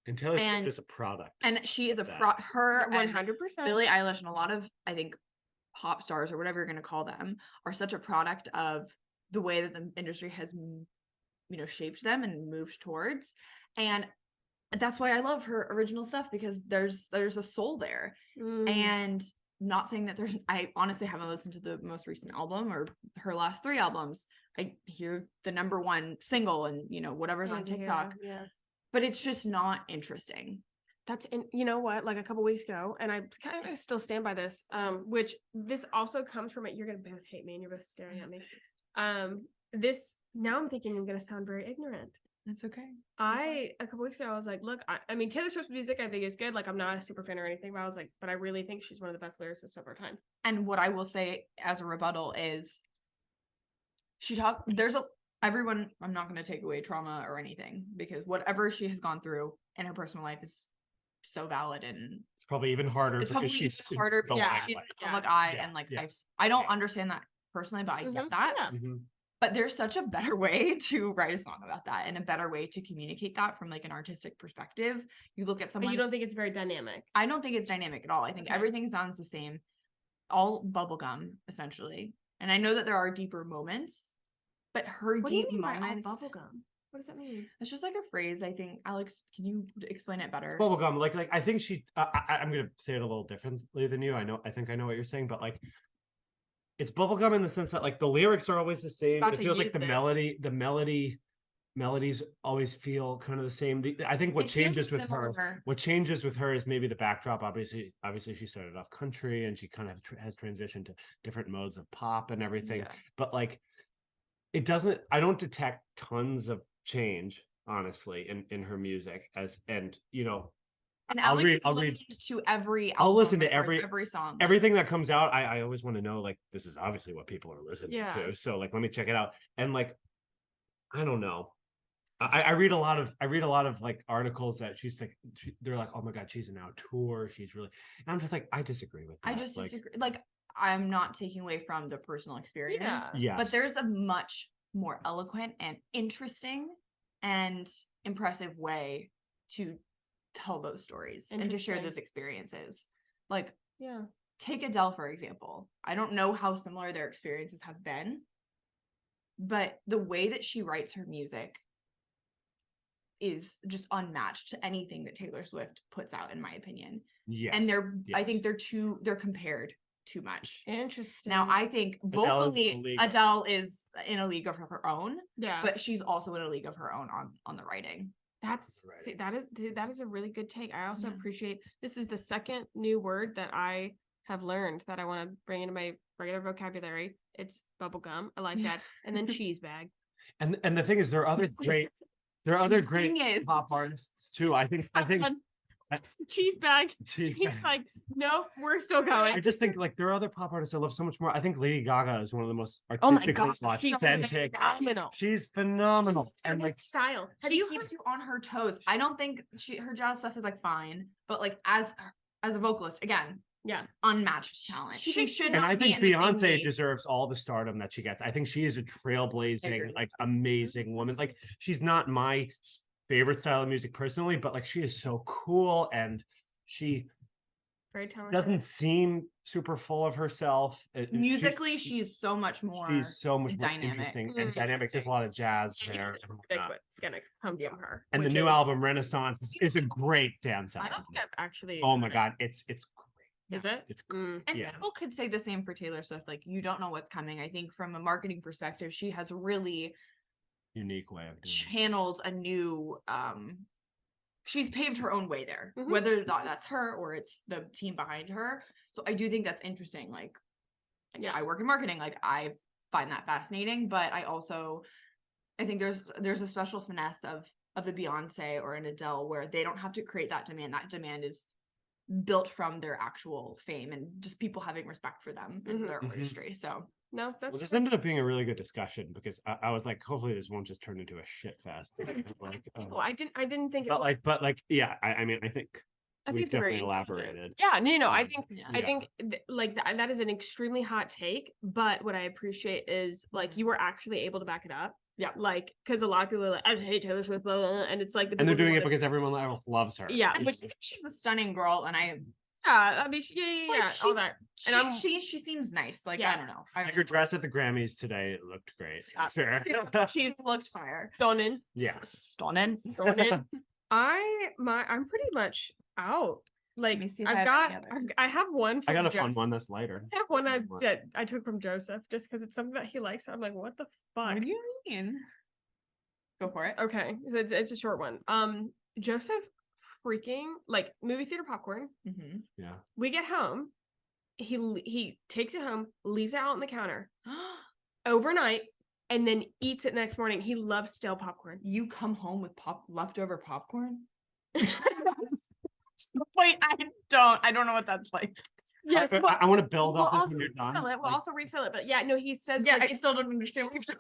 And Taylor Swift is a product. And she is Her and 100%. Billie Eilish and a lot of, I think, pop stars or whatever you're going to call them are such a product of the way that the industry has, shaped them and moved towards. And that's why I love her original stuff, because there's a soul there. And not saying that I honestly haven't listened to the most recent album or her last 3 albums. I hear the #1 single and, whatever's on TikTok. Yeah. But it's just not interesting. You know what, like a couple weeks ago, and I kind of still stand by this, which this also comes from it. You're gonna both hate me and you're both staring at me. Now I'm thinking I'm gonna sound very ignorant. That's okay. A couple weeks ago I was like, look, I mean Taylor Swift's music I think is good. Like I'm not a super fan or anything, but I was like, but I really think she's one of the best lyricists of our time. And what I will say as a rebuttal is everyone, I'm not going to take away trauma or anything, because whatever she has gone through in her personal life is so valid, and It's probably even harder it's because probably she's even harder the because limelight. she's in the public eye, Yeah. and like Yeah. I don't understand that personally, but I get that. Yeah. Mhm. But there's such a better way to write a song about that, and a better way to communicate that from like an artistic perspective. You look at But someone. you don't think it's very dynamic? I don't think it's dynamic at all. I think everything sounds the same, all bubblegum essentially. And I know that there are deeper moments, but her What do you deep mean by all moments. bubblegum? What does that mean? It's just like a phrase. I think, Alex, can you explain it better? It's bubblegum. Like I think I'm gonna say it a little differently than you. I think I know what you're saying, but like it's bubblegum in the sense that like the lyrics are always the same. It feels like the melodies always feel kind of the same. I think what changes with her is maybe the backdrop. Obviously she started off country and she kind of has transitioned to different modes of pop and everything. Yeah. But like I don't detect tons of change, honestly, in her music and Alex I'll read to every album. I'll listen to every song. Everything that comes out. I always want to know, like, this is obviously what people are listening Yeah. to. So like let me check it out. And like I don't know. I read a lot of like articles that they're like, oh my god, she's now tour. She's really, and I'm just like, I disagree with that. I just disagree. Like I'm not taking away from the personal experience. Yeah. Yes. But there's a much more eloquent and interesting and impressive way to tell those stories and to share those experiences. Like, yeah, take Adele, for example. I don't know how similar their experiences have been, but the way that she writes her music is just unmatched to anything that Taylor Swift puts out, in my opinion. Yes. And I think they're compared too much. Interesting. Now I think vocally Adele is in a league of her own. Yeah. But she's also in a league of her own on the writing. That is a really good take. I also appreciate, this is the second new word that I have learned that I want to bring into my regular vocabulary. It's bubblegum. I like that. And then cheese bag. And the thing is, there are other great pop artists too. I think cheese bag. He's like, no, we're still going. I just think like there are other pop artists I love so much more. I think Lady Gaga is one of the most artistically authentic. Phenomenal. She's phenomenal. And like style. She keeps you on her toes. I don't think her jazz stuff is like fine, but like as a vocalist, again, unmatched talent. She should not. And I think Beyonce deserves all the stardom that she gets. I think she is a trailblazing, like amazing woman. Like she's not my favorite style of music personally, but like she is so cool, and she Very talented. Doesn't seem super full of herself. Musically, she's so much more. She's so much more dynamic. interesting and dynamic. There's a lot of jazz there. Oh my Like God. what's gonna come from her. And the which new is- album Renaissance is a great dance I album. don't think I've actually. Oh my heard God, it's great. it. Is it? It's Mm. And yeah. people could say the same for Taylor Swift. Like, you don't know what's coming. I think from a marketing perspective, she has really Unique way of doing it. channeled a new she's paved her own way there, Mhm. whether or not that's her or it's the team behind her. So I do think that's interesting. Like, yeah, I work in marketing. Like, I find that fascinating, but I think there's a special finesse of a Beyonce or an Adele where they don't have to create that demand. That demand is built from their actual fame and just people having respect for them and Mhm. their Mhm. artistry. So No, Well, that's this fair. ended up being a really good discussion because I was like, hopefully this won't just turn into a shit fest. Like, No, I didn't think it but like, yeah, I mean, I think I think we've it's a very definitely interesting- elaborated. Yeah, no, I Um, think yeah. I think like that is an extremely hot take, but what I appreciate is like you were actually able to back it up. Yeah. Like because a lot of people are like, I hate Taylor Swift, blah, blah, blah, and it's like the And they're people who doing it wanna- because everyone else loves her. Yeah, and which she's a stunning girl, and I I mean, like, yeah, all that. she, And I'm- she seems nice. Like, Yeah. I don't know. Like her dress at the Grammys today looked great. Yeah. Sure. She looks fire. stunning, Yeah. Stunning. stunning. I'm pretty much out. Like me see if I I've have got, any others. I have one. I from got a fun Joseph. one that's lighter. I have one that I took from Joseph just because it's something that he likes. I'm like, what the fuck? What do you mean? Go for it. Okay, so it's a short one. Joseph freaking like movie theater popcorn. Mm-hmm. Yeah. We get home, he takes it home, leaves it out on the counter overnight, and then eats it next morning. He loves stale popcorn. You come home with leftover popcorn? Yes, Wait, I don't know what that's like. yes. I, Well, want to build we'll up this also when you're done. refill it. We'll Like, also refill it. But yeah, no, he says Yeah, like, I it's still don't understand what you're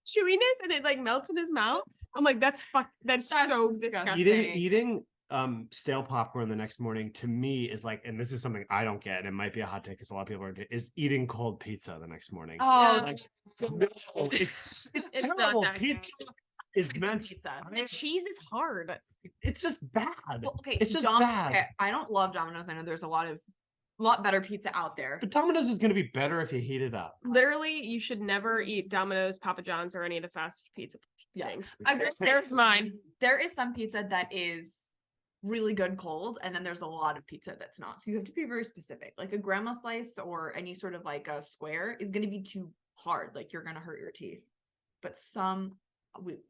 chewiness and it like melts in his mouth. I'm like, that's That's so disgusting. disgusting. eating stale popcorn the next morning to me is like, and this is something I don't get, and it might be a hot take because a lot of people are is eating cold pizza the next morning. Oh, Yeah. Like, that's no, it's not terrible. that Pizza good. is meant. pizza. The cheese is hard. It's just bad. Well, okay, It's just bad. Okay, I don't love Domino's. I know there's a lot better pizza out there. But Domino's is going to be better if you heat it up. Literally, you should never eat Domino's, Papa John's, or any of the fast pizza Yeah. things. There's There's mine. There is some pizza that is really good cold, and then there's a lot of pizza that's not. So you have to be very specific. Like a grandma slice or any sort of like a square is going to be too hard. Like you're going to hurt your teeth. But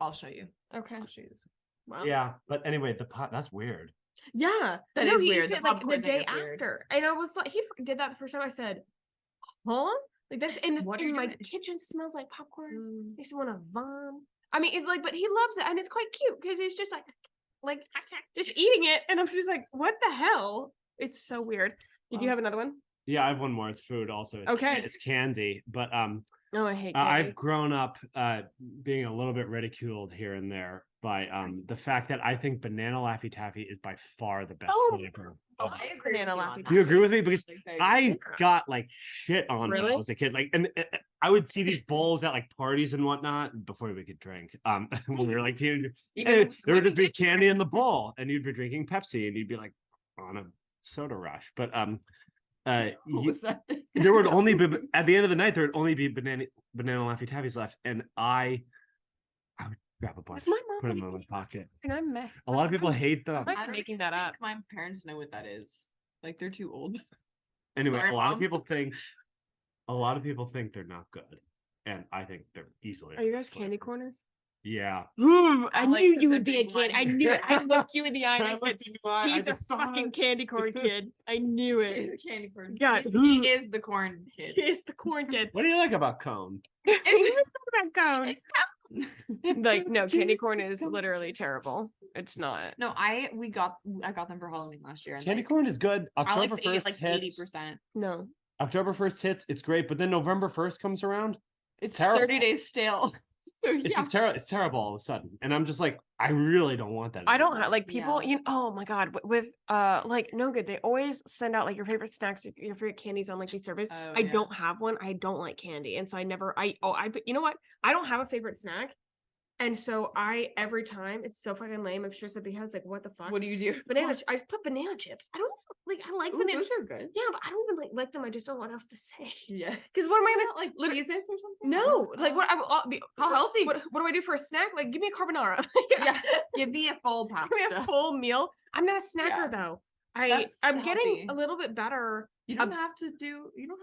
I'll show you. Okay. I'll show you this. Wow. Yeah, but anyway, the pot that's weird. Yeah. That no, is he weird. eats The it like the popcorn thing day is weird. after. And I was like, he did that the first time. I said, huh? Like that's in What are you my doing? kitchen smells like popcorn. Mm. Makes me want to vom. I mean, it's like, but he loves it, and it's quite cute because he's just like just eating it, and I'm just like, what the hell? It's so weird. Did you Wow. have another one? Yeah, I have one more. It's food also. Okay. It's candy, but No, I hate I've candy. grown up being a little bit ridiculed here and there by the fact that I think banana Laffy Taffy is by far the best Oh, flavor. oh, of I it. agree. Banana on Laffy that. Do you agree with me? Because Like, I got like shit on when I Really? was a kid. Like, and I would see these bowls at like parties and whatnot before we could drink. When we were like teenagers, and there would just be candy in the bowl, and you'd be drinking Pepsi, and you'd be like on a soda rush. But What was that? there would only be at the end of the night there would only be banana Laffy Taffies left, and I would grab a bunch, Is my mom put them in my pocket. And I'm mad. A lot of people hate them. I'm I don't making that up. My parents know what that is. Like they're too old. Anyway, Sorry, a lot Mom. of people think they're not good, and I think they're easily. Are you guys flavored. candy corners? Yeah. I I like knew the you would be a big kid. I one. knew it. I looked you in the eye and I I said, looked in your eye, I he's a just saw fucking it. candy corn kid. I knew it. He's a candy corn. God. He is the corn kid. He is the corn kid. What do you like about cone? That cone. It's Like, no, candy corn Jeez, is come on. literally terrible. It's not. No, I got them for Halloween last year. And Candy like, corn is good. Alex October ate 1st like hits. 80%. No. October 1st hits. It's great, but then November 1st comes around. It's terrible. 30 days stale. So It's yeah. just terrible. It's terrible all of a sudden, and I'm just like, I really don't want that. I don't anymore. have like people, Yeah. you know, oh my God, with like no good. They always send out like your favorite snacks, your favorite candies on like these surveys. Oh, I yeah. don't have one. I don't like candy. And so I never, but you know what? I don't have a favorite snack. And so every time it's so fucking lame. I'm sure somebody has like, what the fuck? What do you do? I put banana chips. I don't like. I like Ooh, banana. those are good. Yeah, but I don't even like them. I just don't know what else to say. Yeah. Because what am I Not gonna like literally- Cheez-Its or something? No, like what? How healthy? What do I do for a snack? Like, give me a carbonara. Yeah. Give me a full Give me a pasta. full meal. I'm not a snacker Yeah. though. That's I'm getting healthy. a little bit better. You don't have to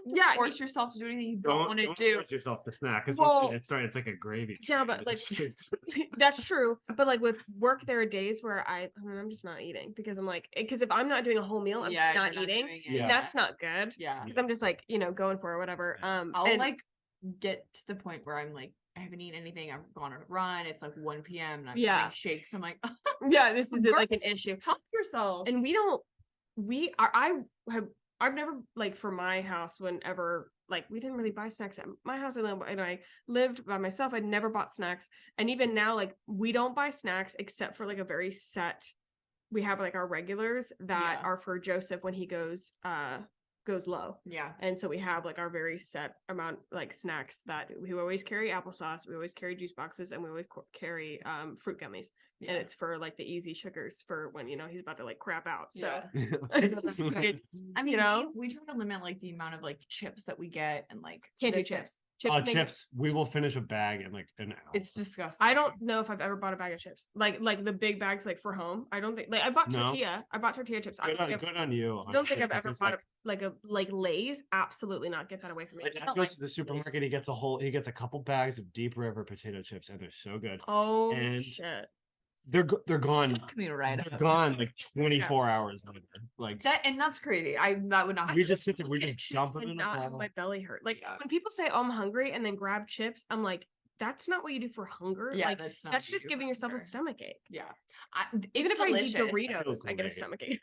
Yeah, force yourself to do anything you don't want to Don't do. force yourself to snack because Well, once you get started, it's like a gravy. yeah, train. but, like, It's- That's true. But like with work, there are days where I'm just not eating because I'm like, because if I'm not doing a whole meal, I'm just not you're eating. doing it. Yeah. That's not good. Yeah. Because I'm just like, going for it or whatever. I'll and like get to the point where I'm like, I haven't eaten anything. I've gone on a run. It's like 1 p.m. and I'm Yeah. having shakes. I'm like, yeah, this is Girl, like an issue. help yourself. And I've never like for my house whenever like we didn't really buy snacks at my house and I lived by myself. I'd never bought snacks. And even now, like we don't buy snacks except for like a very set. We have like our regulars that Yeah. are for Joseph when he goes low. Yeah. And so we have like our very set amount like snacks that we always carry applesauce, we always carry juice boxes, and we always carry fruit gummies. Yeah. And it's for like the easy sugars for when he's about to like crap out. So Yeah. it's, I mean, you know? we try to limit like the amount of like chips that we get and like can't do this and- chips. Chips make- chips. We will finish a bag in like an hour. It's disgusting. I don't know if I've ever bought a bag of chips. Like the big bags like for home. I don't think like I bought No. tortilla. I bought tortilla chips. good on you. I don't think I've ever honestly. bought like Lay's. Absolutely not. Get that away from me. My I dad don't goes like to the supermarket. He gets a couple bags of Deep River potato chips, and they're so good. Oh and shit. They're gone. Fuck me right They're up. gone like 24 hours later. Like That's crazy. That would not. we just sit there. We Get just dump chips them and in not a have bowl. my belly hurt. Like Yeah. when people say, "Oh, I'm hungry," and then grab chips, I'm like, that's not what you do for hunger. Yeah, like that's not that's what just you giving yourself a hunger. stomach ache. Yeah. Even It's if delicious. I eat Doritos, I get a great. stomach ache.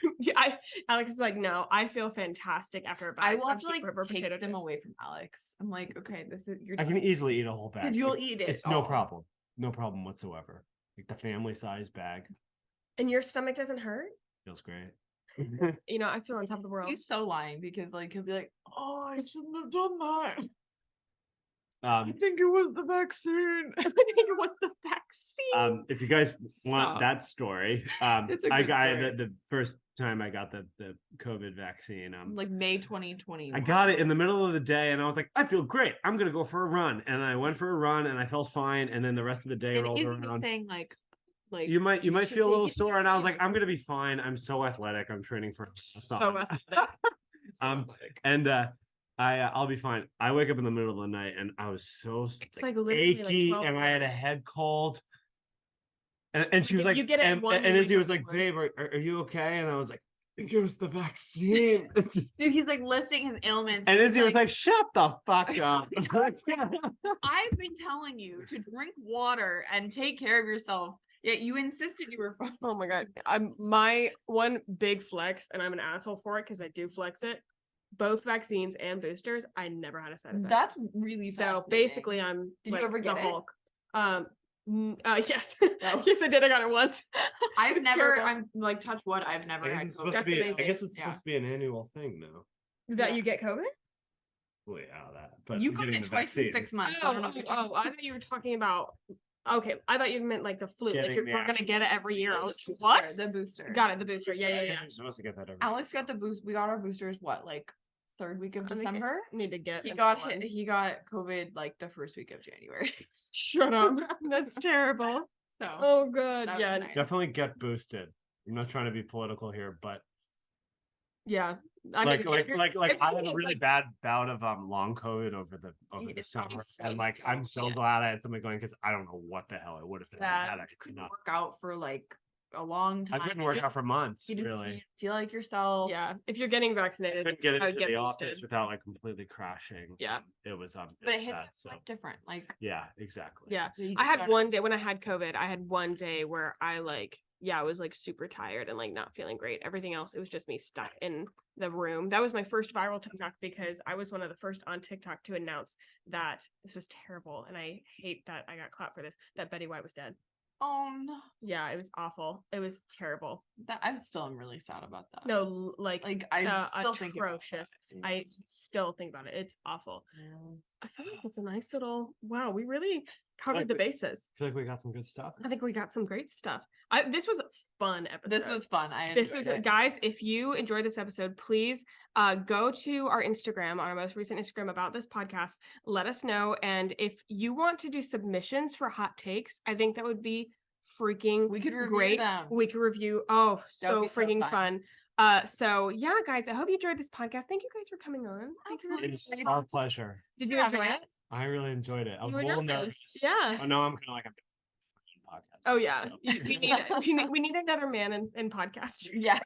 Alex is like, no, I feel fantastic after a bag I will have of to like Deep River take potato them chips. away from Alex. I'm like, okay, this is you're I can easily eat a whole bag. because you'll eat it. It's no all. problem. No problem whatsoever. Like the family size bag And your stomach doesn't hurt? feels great. I feel on top of the world. He's so lying because like he'll be like, oh, I shouldn't have done that. think it was the vaccine. I think it was the vaccine. If you guys want Stop. that story, It's a I good got story. the first time I got the COVID vaccine. Like May 2020. I got it in the middle of the day, and I was like, I feel great. I'm gonna go for a run, and I went for a run, and I felt fine. And then the rest of the day And rolled Izzy around. was saying like You might should feel a little take it sore, and I was easy. like, I'm gonna be fine. I'm so athletic. I'm training for a So marathon. athletic. And I'll be fine. I wake up in the middle of the night, and I was so It's like literally like achy, 12 and I had a hours. head cold. And she was You like, get it and, one, and you Izzy wake was up like, one. babe, are you okay? And I was like, I think it was the vaccine. Dude, he's like listing his ailments. And He's Izzy was like, shut the fuck up. I've been telling you to drink water and take care of yourself. Yet you insisted you were fine. Oh my god. My one big flex, and I'm an asshole for it because I do flex it. Both vaccines and boosters, I never had a side effect. That's really so fascinating. basically I'm Did you like ever get the it? Hulk. Yes. Oh. Yes, I did. I got it once. I've It's never. terrible. I'm like touch wood. I've never I guess had it's supposed COVID. to be. That's I guess it's Yeah. supposed to be an annual thing now. that Yeah. you get COVID? Well, yeah, that. But You I'm got getting it the twice in vaccine. 6 months. Oh, I don't know. what you're talking I thought you were talking about. Okay, I thought you meant like the flu. Like Getting the we're gonna get it every year. I was booster, what? The booster. Got it. The booster. Yeah. I'm supposed to get that every Alex got the boost. We got our boosters. What, like third week of I think December? Need to get. He another got one. he got COVID like the first week of January. Shut up. That's terrible. So Oh god. that was Yeah. nice. Definitely get boosted. I'm not trying to be political here, but Yeah. I like mean, if you're- if I you had a need, really like, bad bout of long COVID over the It's summer, and insane. like I'm so Yeah. glad I had something going because I don't know what the hell it would have been. That had I could not. work out for like a long I time. couldn't work out for months. You didn't Really, feel like yourself. Yeah. If you're getting I vaccinated, couldn't get I would into get the boosted. office without like completely crashing. Yeah. It was But it was hits bad, us so like different. Like yeah, exactly. Yeah. you I just had gotta- one day when I had COVID, I had one day where I I was like super tired and like not feeling great. Everything else, it was just me stuck in the room. That was my first viral TikTok because I was one of the first on TikTok to announce that this was terrible. And I hate that I got clapped for this, that Betty White was dead. Oh no. Yeah, it was awful. It was terrible. That I still am really sad about that. No, like Like I still think about atrocious. that. I still think about it. It's awful. I feel like it's a nice little, wow, we really covered the bases. I feel like we got some good stuff. I think we got some great stuff. This was a fun episode. This was fun. This was guys, if you enjoyed this episode, please go to our Instagram, on our most recent Instagram about this podcast. Let us know. And if you want to do submissions for hot takes, I think that would be freaking We could review great. them. We could review. Oh, That would so be so freaking fun. fun. So yeah, guys, I hope you enjoyed this podcast. Thank you guys for coming on. Thank you. Absolutely. It's our pleasure. Did Thanks you for enjoy having it? us. I really enjoyed it. I was You a were little nervous. nervous. Yeah. Oh no, I'm kind of like a podcast. Oh yeah. so. We need another man in podcast. Yeah.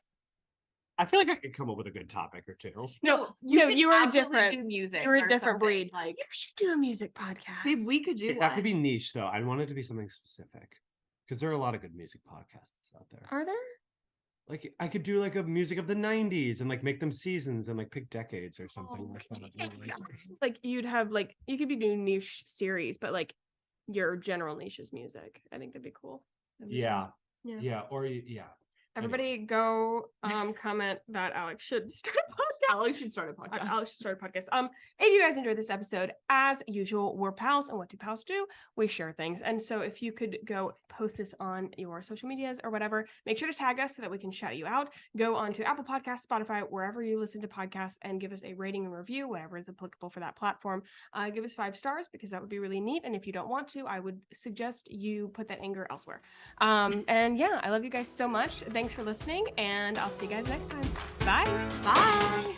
I feel like I could come up with a good topic or two. No, You no, should you are absolutely different. Do music. You're a or different something. breed. Like, You should do a music podcast. babe, we could do It one. have to be niche though. I want it to be something specific because there are a lot of good music podcasts out there. Are there? Like I could do like a music of the '90s and like make them seasons and like pick decades or something. Oh, like that. yeah, like you'd have like you could be doing niche series, but like your general niche is music. I think that'd be cool. That'd be Yeah. fun. Yeah. Yeah. Or yeah. Everybody go comment that Alex should start a podcast. Alex should start a podcast. Alex should start a podcast. If you guys enjoyed this episode, as usual, we're pals, and what do pals do? We share things. And so if you could go post this on your social medias or whatever, make sure to tag us so that we can shout you out. Go on to Apple Podcasts, Spotify, wherever you listen to podcasts, and give us a rating and review, whatever is applicable for that platform. Give us 5 stars because that would be really neat. And if you don't want to, I would suggest you put that anger elsewhere. And yeah, I love you guys so much. Thanks for listening, and I'll see you guys next time. Bye. Bye.